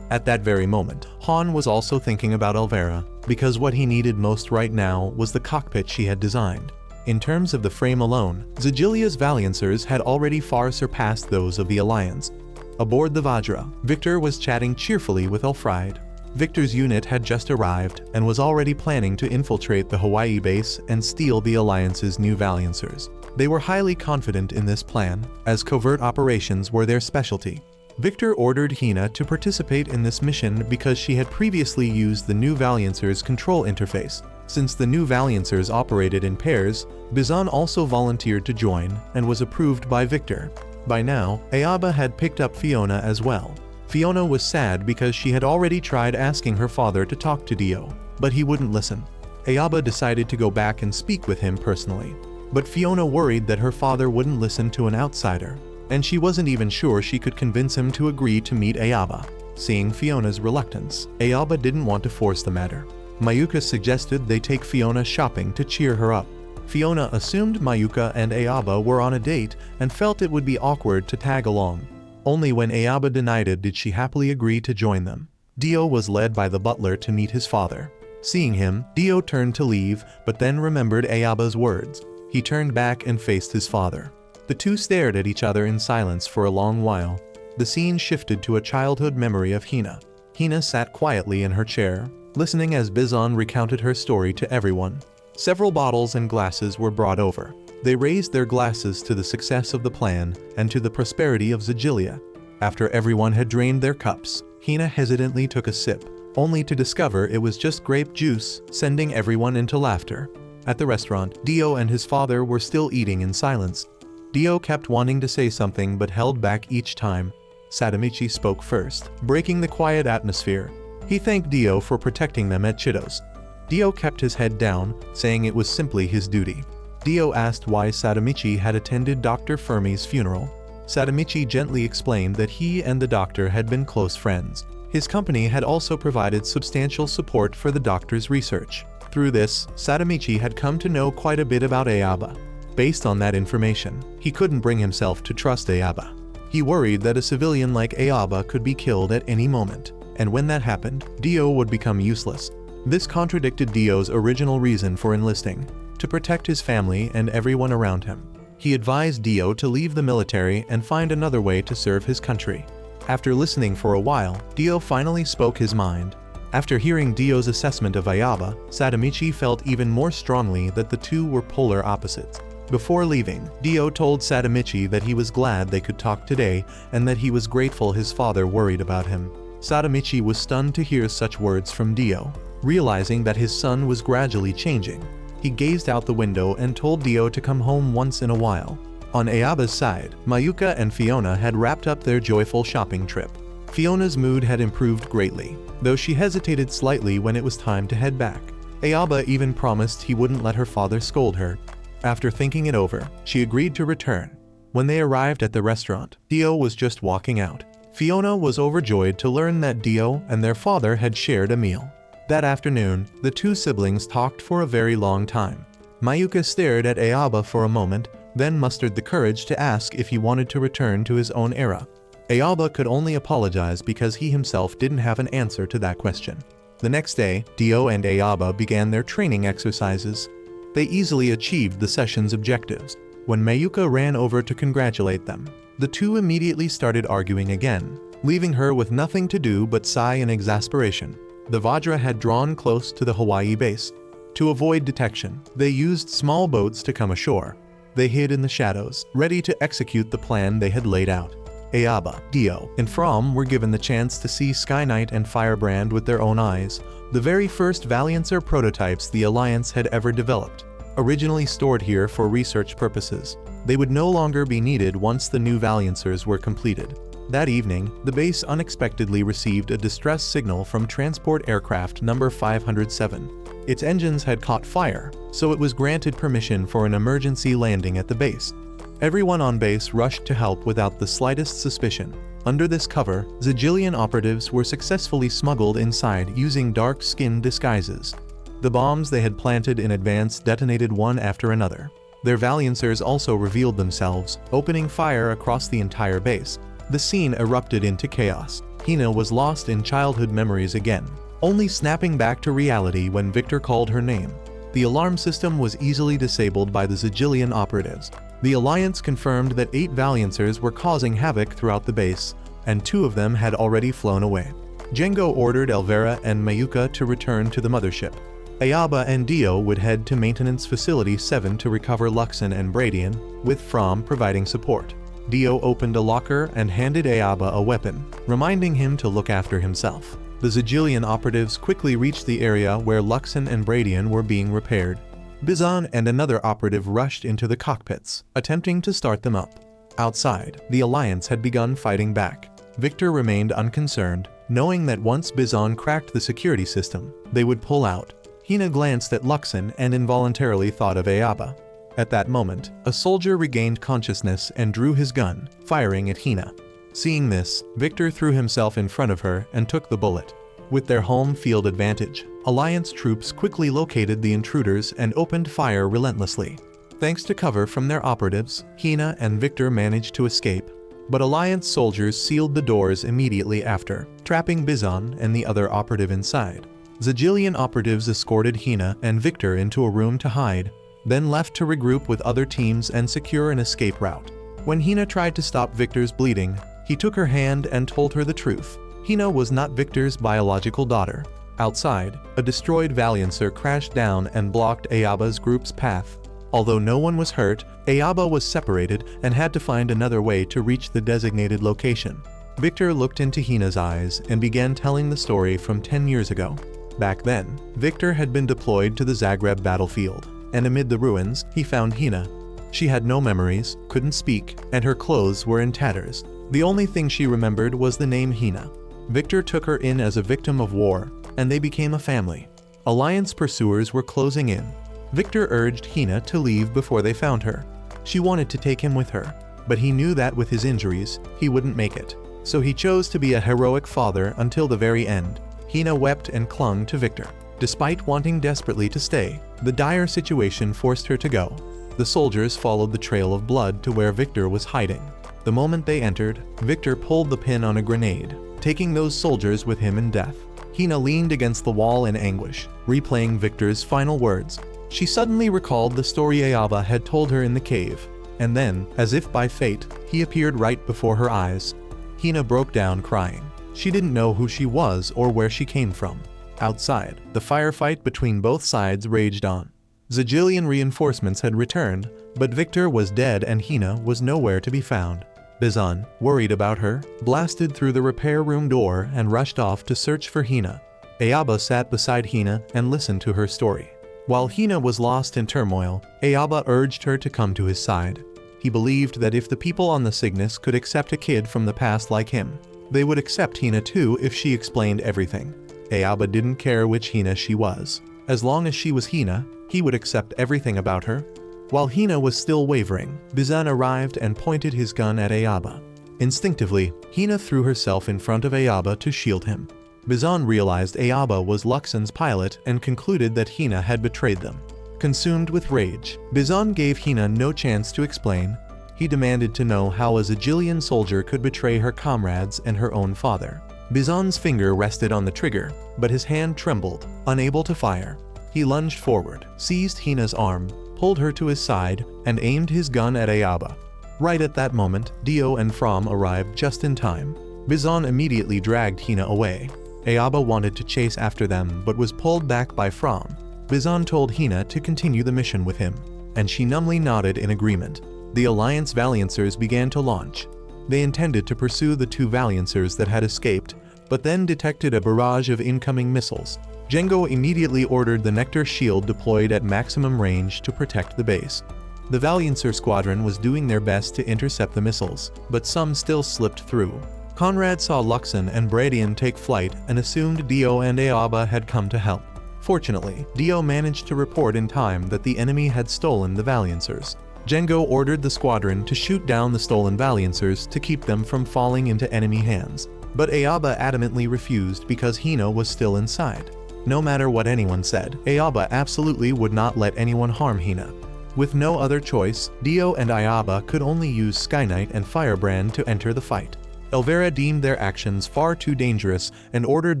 At that very moment, Han was also thinking about Elvira, because what he needed most right now was the cockpit she had designed. In terms of the frame alone, Ziggilia's Valiancers had already far surpassed those of the Alliance. Aboard the Vajra, Victor was chatting cheerfully with Elfried. Victor's unit had just arrived and was already planning to infiltrate the Hawaii base and steal the Alliance's new Valiancers. They were highly confident in this plan, as covert operations were their specialty. Victor ordered Hina to participate in this mission because she had previously used the new Valiancers control interface. Since the new Valiancers operated in pairs, Bizan also volunteered to join and was approved by Victor. By now, Ayaba had picked up Fiona as well. Fiona was sad because she had already tried asking her father to talk to Dio, but he wouldn't listen. Ayaba decided to go back and speak with him personally. But Fiona worried that her father wouldn't listen to an outsider, and she wasn't even sure she could convince him to agree to meet Ayaba. Seeing Fiona's reluctance, Ayaba didn't want to force the matter. Mayuka suggested they take Fiona shopping to cheer her up. Fiona assumed Mayuka and Ayaba were on a date and felt it would be awkward to tag along. Only when Ayaba denied it did she happily agree to join them. Dio was led by the butler to meet his father. Seeing him, Dio turned to leave, but then remembered Ayaba's words. He turned back and faced his father. The two stared at each other in silence for a long while. The scene shifted to a childhood memory of Hina. Hina sat quietly in her chair, listening as Bizan recounted her story to everyone. Several bottles and glasses were brought over. They raised their glasses to the success of the plan and to the prosperity of Ziggilia. After everyone had drained their cups, Hina hesitantly took a sip, only to discover it was just grape juice, sending everyone into laughter. At the restaurant, Dio and his father were still eating in silence. Dio kept wanting to say something but held back each time. Sadamichi spoke first, breaking the quiet atmosphere. He thanked Dio for protecting them at Chitos. Dio kept his head down, saying it was simply his duty. Dio asked why Sadamichi had attended Dr. Fermi's funeral. Sadamichi gently explained that he and the doctor had been close friends. His company had also provided substantial support for the doctor's research. Through this, Sadamichi had come to know quite a bit about Ayaba. Based on that information, he couldn't bring himself to trust Ayaba. He worried that a civilian like Ayaba could be killed at any moment, and when that happened, Dio would become useless. This contradicted Dio's original reason for enlisting, to protect his family and everyone around him. He advised Dio to leave the military and find another way to serve his country. After listening for a while, Dio finally spoke his mind. After hearing Dio's assessment of Ayaba, Sadamichi felt even more strongly that the two were polar opposites. Before leaving, Dio told Sadamichi that he was glad they could talk today and that he was grateful his father worried about him. Sadamichi was stunned to hear such words from Dio, realizing that his son was gradually changing. He gazed out the window and told Dio to come home once in a while. On Ayaba's side, Mayuka and Fiona had wrapped up their joyful shopping trip. Fiona's mood had improved greatly, though she hesitated slightly when it was time to head back. Ayaba even promised he wouldn't let her father scold her. After thinking it over, she agreed to return. When they arrived at the restaurant, Dio was just walking out. Fiona was overjoyed to learn that Dio and their father had shared a meal. That afternoon, the two siblings talked for a very long time. Mayuka stared at Ayaba for a moment, then mustered the courage to ask if he wanted to return to his own era. Ayaba could only apologize because he himself didn't have an answer to that question. The next day, Dio and Ayaba began their training exercises. They easily achieved the session's objectives. When Mayuka ran over to congratulate them, the two immediately started arguing again, leaving her with nothing to do but sigh in exasperation. The Vajra had drawn close to the Hawaii base. To avoid detection, they used small boats to come ashore. They hid in the shadows, ready to execute the plan they had laid out. Ayaba, Dio, and From were given the chance to see Sky Knight and Firebrand with their own eyes, the very first Valiancer prototypes the Alliance had ever developed. Originally stored here for research purposes, They would no longer be needed once the new Valiancers were completed. That evening, the base unexpectedly received a distress signal from transport aircraft number 507. Its engines had caught fire, so it was granted permission for an emergency landing at the base. Everyone on base rushed to help without the slightest suspicion. Under this cover, Ziggilian operatives were successfully smuggled inside using dark skin disguises. The bombs they had planted in advance detonated one after another. Their Valiancers also revealed themselves, opening fire across the entire base. The scene erupted into chaos. Hina was lost in childhood memories again, only snapping back to reality when Victor called her name. The alarm system was easily disabled by the Ziggilian operatives. The Alliance confirmed that 8 Valiancers were causing havoc throughout the base, and 2 of them had already flown away. Django ordered Elvira and Mayuka to return to the mothership. Ayaba and Dio would head to Maintenance Facility 7 to recover Luxon and Bradian, with From providing support. Dio opened a locker and handed Ayaba a weapon, reminding him to look after himself. The Ziggilian operatives quickly reached the area where Luxon and Bradian were being repaired. Bizon and another operative rushed into the cockpits, attempting to start them up. Outside, the Alliance had begun fighting back. Victor remained unconcerned, knowing that once Bizon cracked the security system, they would pull out. Hina glanced at Luxon and involuntarily thought of Ayaba. At that moment, a soldier regained consciousness and drew his gun, firing at Hina. Seeing this, Victor threw himself in front of her and took the bullet. With their home field advantage, Alliance troops quickly located the intruders and opened fire relentlessly. Thanks to cover from their operatives, Hina and Victor managed to escape, but Alliance soldiers sealed the doors immediately after, trapping Bizon and the other operative inside. Ziggilian operatives escorted Hina and Victor into a room to hide, then left to regroup with other teams and secure an escape route. When Hina tried to stop Victor's bleeding, he took her hand and told her the truth. Hina was not Victor's biological daughter. Outside, a destroyed Valiancer crashed down and blocked Ayaba's group's path. Although no one was hurt, Ayaba was separated and had to find another way to reach the designated location. Victor looked into Hina's eyes and began telling the story from 10 years ago. Back then, Victor had been deployed to the Zagreb battlefield, and amid the ruins, he found Hina. She had no memories, couldn't speak, and her clothes were in tatters. The only thing she remembered was the name Hina. Victor took her in as a victim of war, and they became a family. Alliance pursuers were closing in. Victor urged Hina to leave before they found her. She wanted to take him with her, but he knew that with his injuries, he wouldn't make it. So he chose to be a heroic father until the very end. Hina wept and clung to Victor. Despite wanting desperately to stay, the dire situation forced her to go. The soldiers followed the trail of blood to where Victor was hiding. The moment they entered, Victor pulled the pin on a grenade, taking those soldiers with him in death. Hina leaned against the wall in anguish, replaying Victor's final words. She suddenly recalled the story Ayaba had told her in the cave, and then, as if by fate, he appeared right before her eyes. Hina broke down crying. She didn't know who she was or where she came from. Outside, the firefight between both sides raged on. Ziggilian reinforcements had returned, but Victor was dead and Hina was nowhere to be found. Bizon, worried about her, blasted through the repair room door and rushed off to search for Hina. Ayaba sat beside Hina and listened to her story. While Hina was lost in turmoil, Ayaba urged her to come to his side. He believed that if the people on the Cygnus could accept a kid from the past like him, they would accept Hina too if she explained everything. Ayaba didn't care which Hina she was. As long as she was Hina, he would accept everything about her. While Hina was still wavering, Bizon arrived and pointed his gun at Ayaba. Instinctively, Hina threw herself in front of Ayaba to shield him. Bizon realized Ayaba was Luxon's pilot and concluded that Hina had betrayed them. Consumed with rage, Bizon gave Hina no chance to explain. He demanded to know how a Ziggilian soldier could betray her comrades and her own father. Bizon's finger rested on the trigger, but his hand trembled, unable to fire. He lunged forward, seized Hina's arm, pulled her to his side, and aimed his gun at Ayaba. Right at that moment, Dio and From arrived just in time. Bizon immediately dragged Hina away. Ayaba wanted to chase after them but was pulled back by From. Bizon told Hina to continue the mission with him, and she numbly nodded in agreement. The Alliance Valiancers began to launch. They intended to pursue the 2 Valiancers that had escaped, but then detected a barrage of incoming missiles. Django immediately ordered the Nectar shield deployed at maximum range to protect the base. The Valiancer squadron was doing their best to intercept the missiles, but some still slipped through. Conrad saw Luxon and Bradian take flight and assumed Dio and Ayaba had come to help. Fortunately, Dio managed to report in time that the enemy had stolen the Valiancers. Django ordered the squadron to shoot down the stolen Valiancers to keep them from falling into enemy hands, but Ayaba adamantly refused because Hina was still inside. No matter what anyone said, Ayaba absolutely would not let anyone harm Hina. With no other choice, Dio and Ayaba could only use Skyknight and Firebrand to enter the fight. Elvira deemed their actions far too dangerous and ordered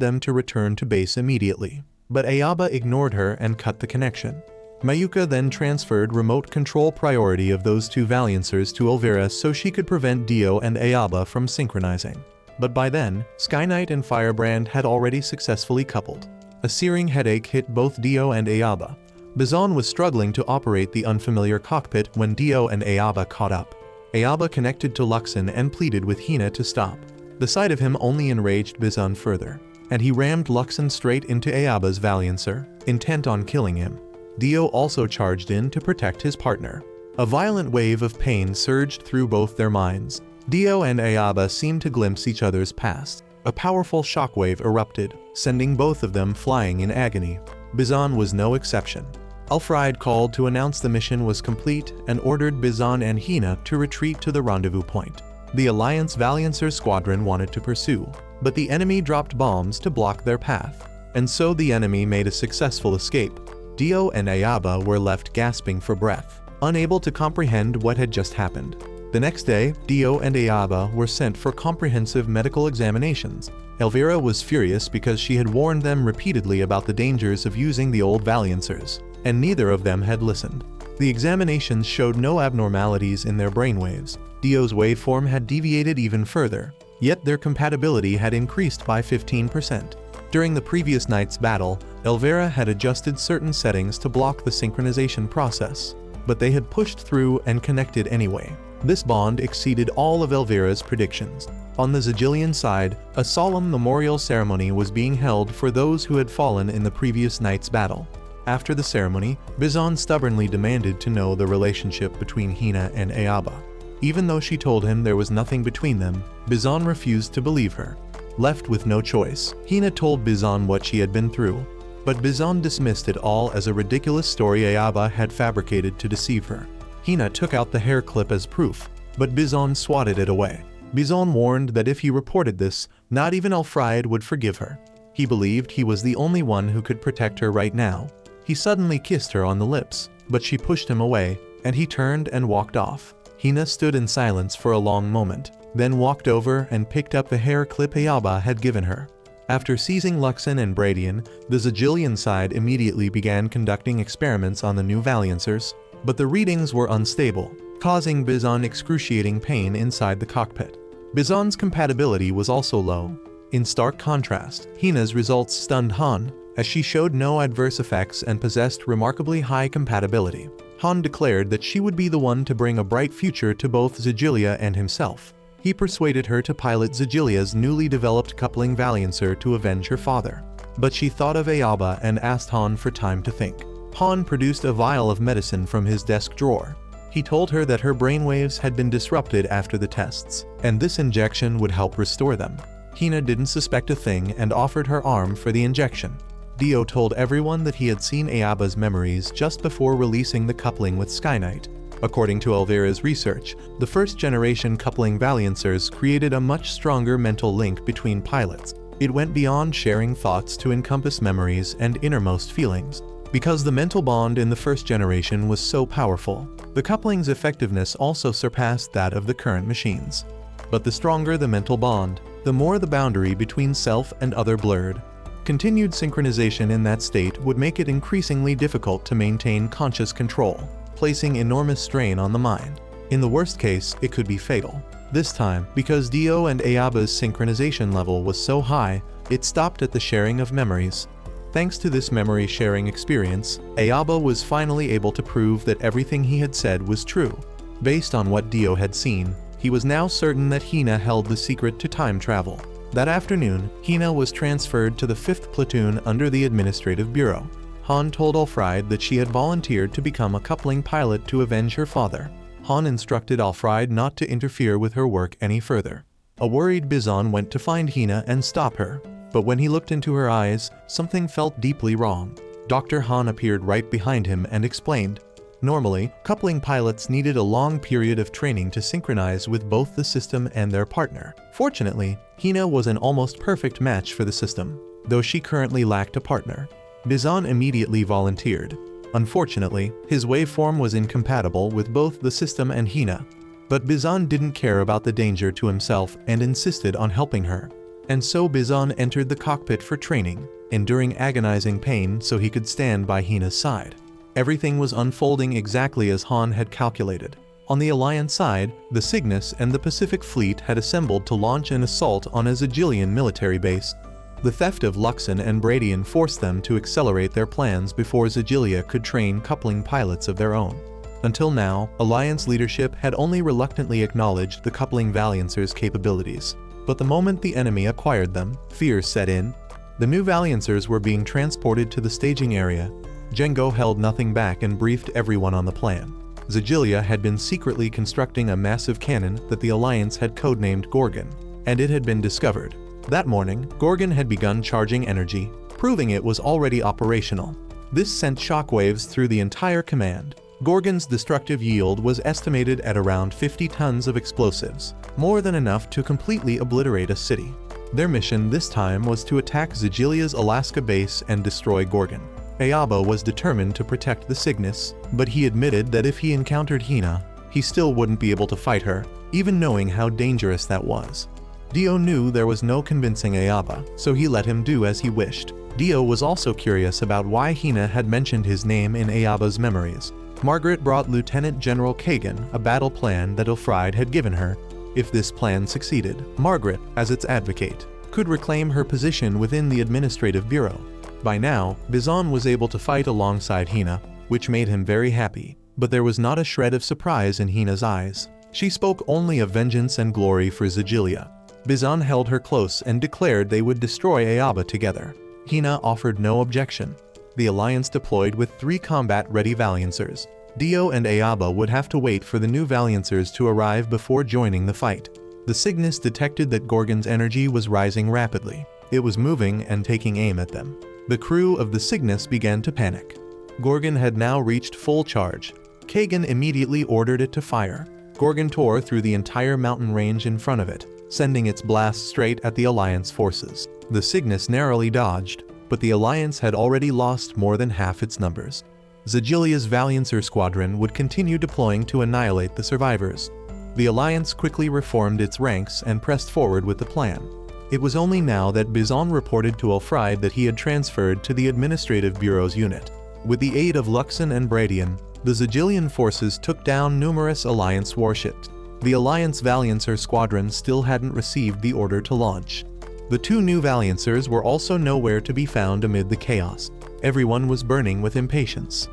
them to return to base immediately. But Ayaba ignored her and cut the connection. Mayuka then transferred remote control priority of those two Valiancers to Elvira so she could prevent Dio and Ayaba from synchronizing. But by then, Skyknight and Firebrand had already successfully coupled. A searing headache hit both Dio and Ayaba. Bizon was struggling to operate the unfamiliar cockpit when Dio and Ayaba caught up. Ayaba connected to Luxon and pleaded with Hina to stop. The sight of him only enraged Bizon further, and he rammed Luxon straight into Ayaba's Valiancer, intent on killing him. Dio also charged in to protect his partner. A violent wave of pain surged through both their minds. Dio and Ayaba seemed to glimpse each other's past. A powerful shockwave erupted, sending both of them flying in agony. Bizon was no exception. Alfred called to announce the mission was complete and ordered Bizon and Hina to retreat to the rendezvous point. The Alliance Valiancer squadron wanted to pursue, but the enemy dropped bombs to block their path, and so the enemy made a successful escape. Dio and Ayaba were left gasping for breath, unable to comprehend what had just happened. The next day, Dio and Ayaba were sent for comprehensive medical examinations. Elvira was furious because she had warned them repeatedly about the dangers of using the old Valiancers, and neither of them had listened. The examinations showed no abnormalities in their brainwaves. Dio's waveform had deviated even further, yet their compatibility had increased by 15%. During the previous night's battle, Elvira had adjusted certain settings to block the synchronization process, but they had pushed through and connected anyway. This bond exceeded all of Elvira's predictions. On the Ziggilian side, a solemn memorial ceremony was being held for those who had fallen in the previous night's battle. After the ceremony, Bizon stubbornly demanded to know the relationship between Hina and Ayaba. Even though she told him there was nothing between them, Bizon refused to believe her. Left with no choice, Hina told Bizon what she had been through, but Bizon dismissed it all as a ridiculous story Ayaba had fabricated to deceive her. Hina took out the hair clip as proof, but Bizon swatted it away. Bizon warned that if he reported this, not even Alfred would forgive her. He believed he was the only one who could protect her right now. He suddenly kissed her on the lips, but she pushed him away, and he turned and walked off. Hina stood in silence for a long moment, then walked over and picked up the hair clip Ayaba had given her. After seizing Luxon and Bradian, the Ziggilian side immediately began conducting experiments on the new Valiancers, but the readings were unstable, causing Bizon excruciating pain inside the cockpit. Bizon's compatibility was also low. In stark contrast, Hina's results stunned Han, as she showed no adverse effects and possessed remarkably high compatibility. Han declared that she would be the one to bring a bright future to both Ziggilia and himself. He persuaded her to pilot Ziggilia's newly developed coupling Valiancer to avenge her father. But she thought of Ayaba and asked Han for time to think. Han produced a vial of medicine from his desk drawer. He told her that her brainwaves had been disrupted after the tests, and this injection would help restore them. Hina didn't suspect a thing and offered her arm for the injection. Dio told everyone that he had seen Ayaba's memories just before releasing the coupling with Skyknight. According to Elvira's research, the first-generation coupling Valiancers created a much stronger mental link between pilots. It went beyond sharing thoughts to encompass memories and innermost feelings. Because the mental bond in the first generation was so powerful, the coupling's effectiveness also surpassed that of the current machines. But the stronger the mental bond, the more the boundary between self and other blurred. Continued synchronization in that state would make it increasingly difficult to maintain conscious control, placing enormous strain on the mind. In the worst case, it could be fatal. This time, because Dio and Ayaba's synchronization level was so high, it stopped at the sharing of memories. Thanks to this memory sharing experience, Ayaba was finally able to prove that everything he had said was true. Based on what Dio had seen, he was now certain that Hina held the secret to time travel. That afternoon, Hina was transferred to the 5th Platoon under the Administrative Bureau. Han told Alfred that she had volunteered to become a coupling pilot to avenge her father. Han instructed Alfred not to interfere with her work any further. A worried Bizon went to find Hina and stop her, but when he looked into her eyes, something felt deeply wrong. Dr. Han appeared right behind him and explained, "Normally, coupling pilots needed a long period of training to synchronize with both the system and their partner. Fortunately, Hina was an almost perfect match for the system, though she currently lacked a partner." Bizon immediately volunteered. Unfortunately, his waveform was incompatible with both the system and Hina. But Bizon didn't care about the danger to himself and insisted on helping her. And so Bizon entered the cockpit for training, enduring agonizing pain so he could stand by Hina's side. Everything was unfolding exactly as Han had calculated. On the Alliance side, the Cygnus and the Pacific Fleet had assembled to launch an assault on a Ziggilian military base. The theft of Luxon and Bradian forced them to accelerate their plans before Ziggilia could train coupling pilots of their own. Until now, Alliance leadership had only reluctantly acknowledged the coupling Valiancers' capabilities. But the moment the enemy acquired them, fear set in. The new Valiancers were being transported to the staging area. Jango held nothing back and briefed everyone on the plan. Ziggilia had been secretly constructing a massive cannon that the Alliance had codenamed Gorgon, and it had been discovered. That morning, Gorgon had begun charging energy, proving it was already operational. This sent shockwaves through the entire command. Gorgon's destructive yield was estimated at around 50 tons of explosives, more than enough to completely obliterate a city. Their mission this time was to attack Ziggilia's Alaska base and destroy Gorgon. Ayaba was determined to protect the Cygnus, but he admitted that if he encountered Hina, he still wouldn't be able to fight her, even knowing how dangerous that was. Dio knew there was no convincing Ayaba, so he let him do as he wished. Dio was also curious about why Hina had mentioned his name in Ayaba's memories. Margaret brought Lieutenant General Kagan a battle plan that Alfred had given her. If this plan succeeded, Margaret, as its advocate, could reclaim her position within the Administrative Bureau. By now, Bizon was able to fight alongside Hina, which made him very happy, but there was not a shred of surprise in Hina's eyes. She spoke only of vengeance and glory for Ziggilia. Bizon held her close and declared they would destroy Ayaba together. Hina offered no objection. The Alliance deployed with 3 combat-ready Valiancers. Dio and Ayaba would have to wait for the new Valiancers to arrive before joining the fight. The Cygnus detected that Gorgon's energy was rising rapidly. It was moving and taking aim at them. The crew of the Cygnus began to panic. Gorgon had now reached full charge. Kagan immediately ordered it to fire. Gorgon tore through the entire mountain range in front of it, sending its blast straight at the Alliance forces. The Cygnus narrowly dodged, but the Alliance had already lost more than half its numbers. Ziggilia's Valiancer squadron would continue deploying to annihilate the survivors. The Alliance quickly reformed its ranks and pressed forward with the plan. It was only now that Bizon reported to Alfred that he had transferred to the Administrative Bureau's unit. With the aid of Luxon and Bradian, the Ziggilian forces took down numerous Alliance warships. The Alliance Valiancer squadron still hadn't received the order to launch. The 2 new Valiancers were also nowhere to be found amid the chaos. Everyone was burning with impatience.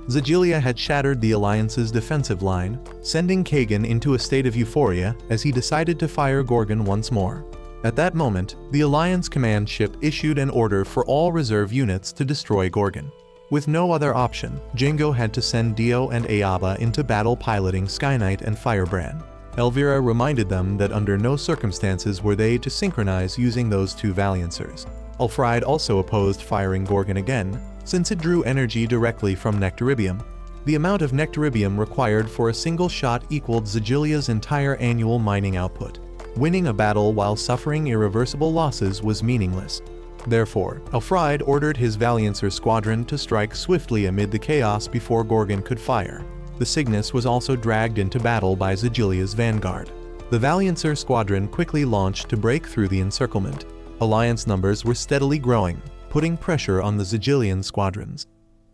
Ziggilia had shattered the Alliance's defensive line, sending Kagan into a state of euphoria as he decided to fire Gorgon once more. At that moment, the Alliance command ship issued an order for all reserve units to destroy Gorgon. With no other option, Jango had to send Dio and Ayaba into battle piloting Skyknight and Firebrand. Elvira reminded them that under no circumstances were they to synchronize using those 2 Valiancers. Alfred also opposed firing Gorgon again, since it drew energy directly from Nectaribium. The amount of Nectaribium required for a single shot equaled Ziggilia's entire annual mining output. Winning a battle while suffering irreversible losses was meaningless. Therefore, Alfred ordered his Valiancer squadron to strike swiftly amid the chaos before Gorgon could fire. The Cygnus was also dragged into battle by Ziggilia's vanguard. The Valiancer squadron quickly launched to break through the encirclement. Alliance numbers were steadily growing, putting pressure on the Ziggilian squadrons.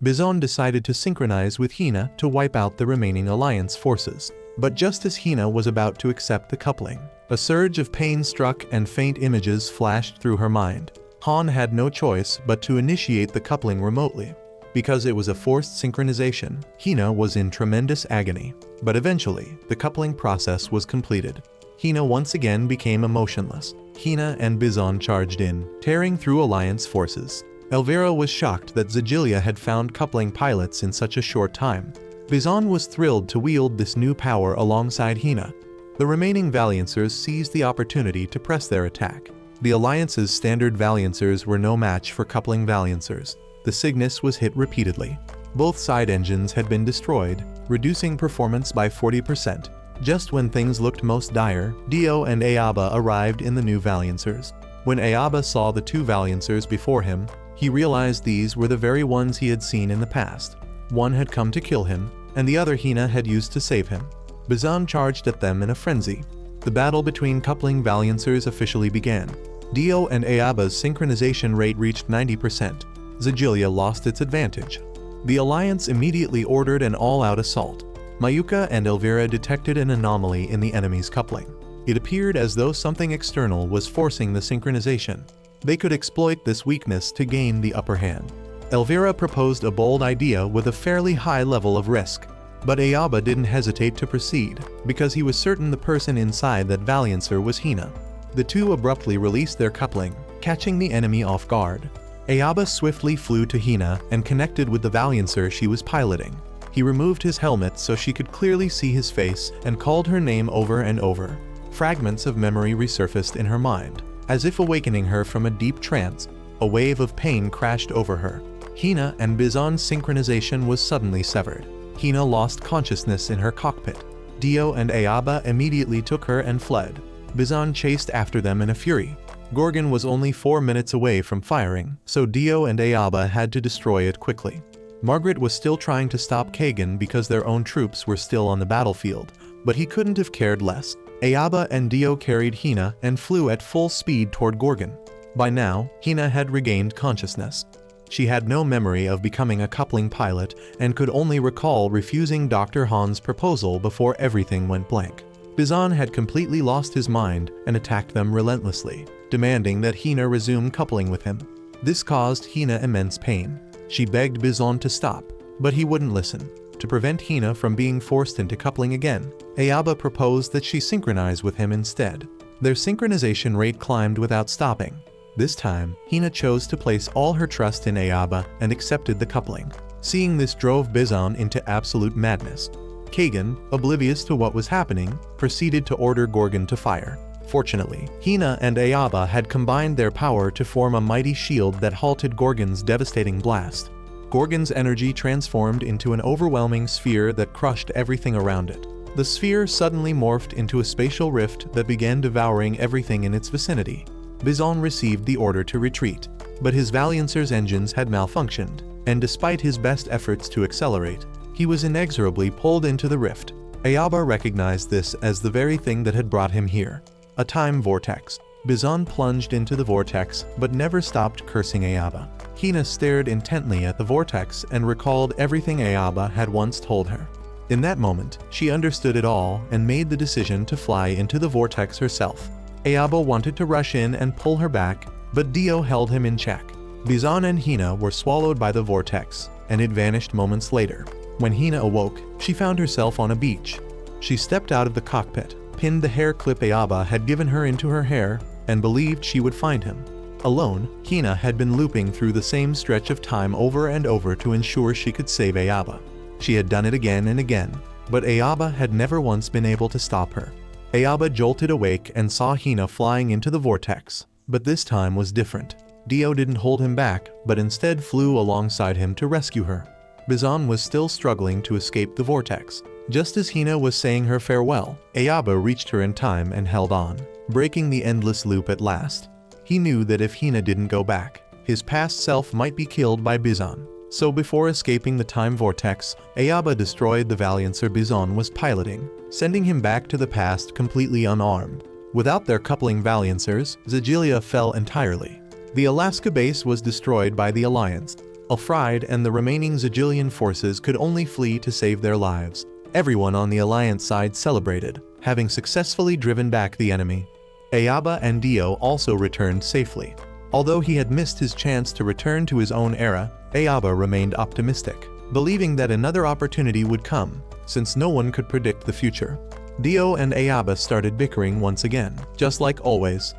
Bizon decided to synchronize with Hina to wipe out the remaining Alliance forces. But just as Hina was about to accept the coupling, a surge of pain struck and faint images flashed through her mind. Han had no choice but to initiate the coupling remotely. Because it was a forced synchronization, Hina was in tremendous agony. But eventually, the coupling process was completed. Hina once again became emotionless. Hina and Bizon charged in, tearing through Alliance forces. Elvira was shocked that Ziggilia had found coupling pilots in such a short time. Bizon was thrilled to wield this new power alongside Hina. The remaining Valiancers seized the opportunity to press their attack. The Alliance's standard Valiancers were no match for coupling Valiancers. The Cygnus was hit repeatedly. Both side engines had been destroyed, reducing performance by 40%. Just when things looked most dire, Dio and Ayaba arrived in the new Valiancers. When Ayaba saw the two Valiancers before him, he realized these were the very ones he had seen in the past. One had come to kill him, and the other Hina had used to save him. Bizon charged at them in a frenzy. The battle between coupling Valiancers officially began. Dio and Ayaba's synchronization rate reached 90%. Ziggilia lost its advantage. The Alliance immediately ordered an all-out assault. Mayuka and Elvira detected an anomaly in the enemy's coupling. It appeared as though something external was forcing the synchronization. They could exploit this weakness to gain the upper hand. Elvira proposed a bold idea with a fairly high level of risk. But Ayaba didn't hesitate to proceed, because he was certain the person inside that Valiancer was Hina. The two abruptly released their coupling, catching the enemy off guard. Ayaba swiftly flew to Hina and connected with the Valiancer she was piloting. He removed his helmet so she could clearly see his face and called her name over and over. Fragments of memory resurfaced in her mind. As if awakening her from a deep trance, a wave of pain crashed over her. Hina and Bizon's synchronization was suddenly severed. Hina lost consciousness in her cockpit. Dio and Ayaba immediately took her and fled. Bizon chased after them in a fury. Gorgon was only 4 minutes away from firing, so Dio and Ayaba had to destroy it quickly. Margaret was still trying to stop Kagan because their own troops were still on the battlefield, but he couldn't have cared less. Ayaba and Dio carried Hina and flew at full speed toward Gorgon. By now, Hina had regained consciousness. She had no memory of becoming a coupling pilot and could only recall refusing Dr. Han's proposal before everything went blank. Bizon had completely lost his mind and attacked them relentlessly, demanding that Hina resume coupling with him. This caused Hina immense pain. She begged Bizon to stop, but he wouldn't listen. To prevent Hina from being forced into coupling again, Ayaba proposed that she synchronize with him instead. Their synchronization rate climbed without stopping. This time, Hina chose to place all her trust in Ayaba and accepted the coupling. Seeing this drove Bizon into absolute madness. Kagan, oblivious to what was happening, proceeded to order Gorgon to fire. Fortunately, Hina and Ayaba had combined their power to form a mighty shield that halted Gorgon's devastating blast. Gorgon's energy transformed into an overwhelming sphere that crushed everything around it. The sphere suddenly morphed into a spatial rift that began devouring everything in its vicinity. Bizon received the order to retreat, but his Valiancer's engines had malfunctioned, and despite his best efforts to accelerate, he was inexorably pulled into the rift. Ayaba recognized this as the very thing that had brought him here. A time vortex. Bizon plunged into the vortex, but never stopped cursing Ayaba. Hina stared intently at the vortex and recalled everything Ayaba had once told her. In that moment, she understood it all and made the decision to fly into the vortex herself. Ayaba wanted to rush in and pull her back, but Dio held him in check. Bizon and Hina were swallowed by the vortex, and it vanished moments later. When Hina awoke, she found herself on a beach. She stepped out of the cockpit, pinned the hair clip Ayaba had given her into her hair, and believed she would find him. Alone, Hina had been looping through the same stretch of time over and over to ensure she could save Ayaba. She had done it again and again, but Ayaba had never once been able to stop her. Ayaba jolted awake and saw Hina flying into the vortex, but this time was different. Dio didn't hold him back, but instead flew alongside him to rescue her. Bizon was still struggling to escape the vortex. Just as Hina was saying her farewell, Ayaba reached her in time and held on, breaking the endless loop at last. He knew that if Hina didn't go back, his past self might be killed by Bizon. So before escaping the time vortex, Ayaba destroyed the Valiancer Bizon was piloting, sending him back to the past completely unarmed. Without their coupling Valiancers, Ziggilia fell entirely. The Alaska base was destroyed by the Alliance. Alfred and the remaining Ziggilian forces could only flee to save their lives. Everyone on the Alliance side celebrated, having successfully driven back the enemy. Ayaba and Dio also returned safely. Although he had missed his chance to return to his own era, Ayaba remained optimistic, believing that another opportunity would come, since no one could predict the future. Dio and Ayaba started bickering once again, just like always.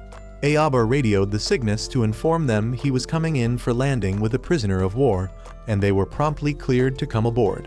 Ayaba radioed the Cygnus to inform them he was coming in for landing with a prisoner of war, and they were promptly cleared to come aboard.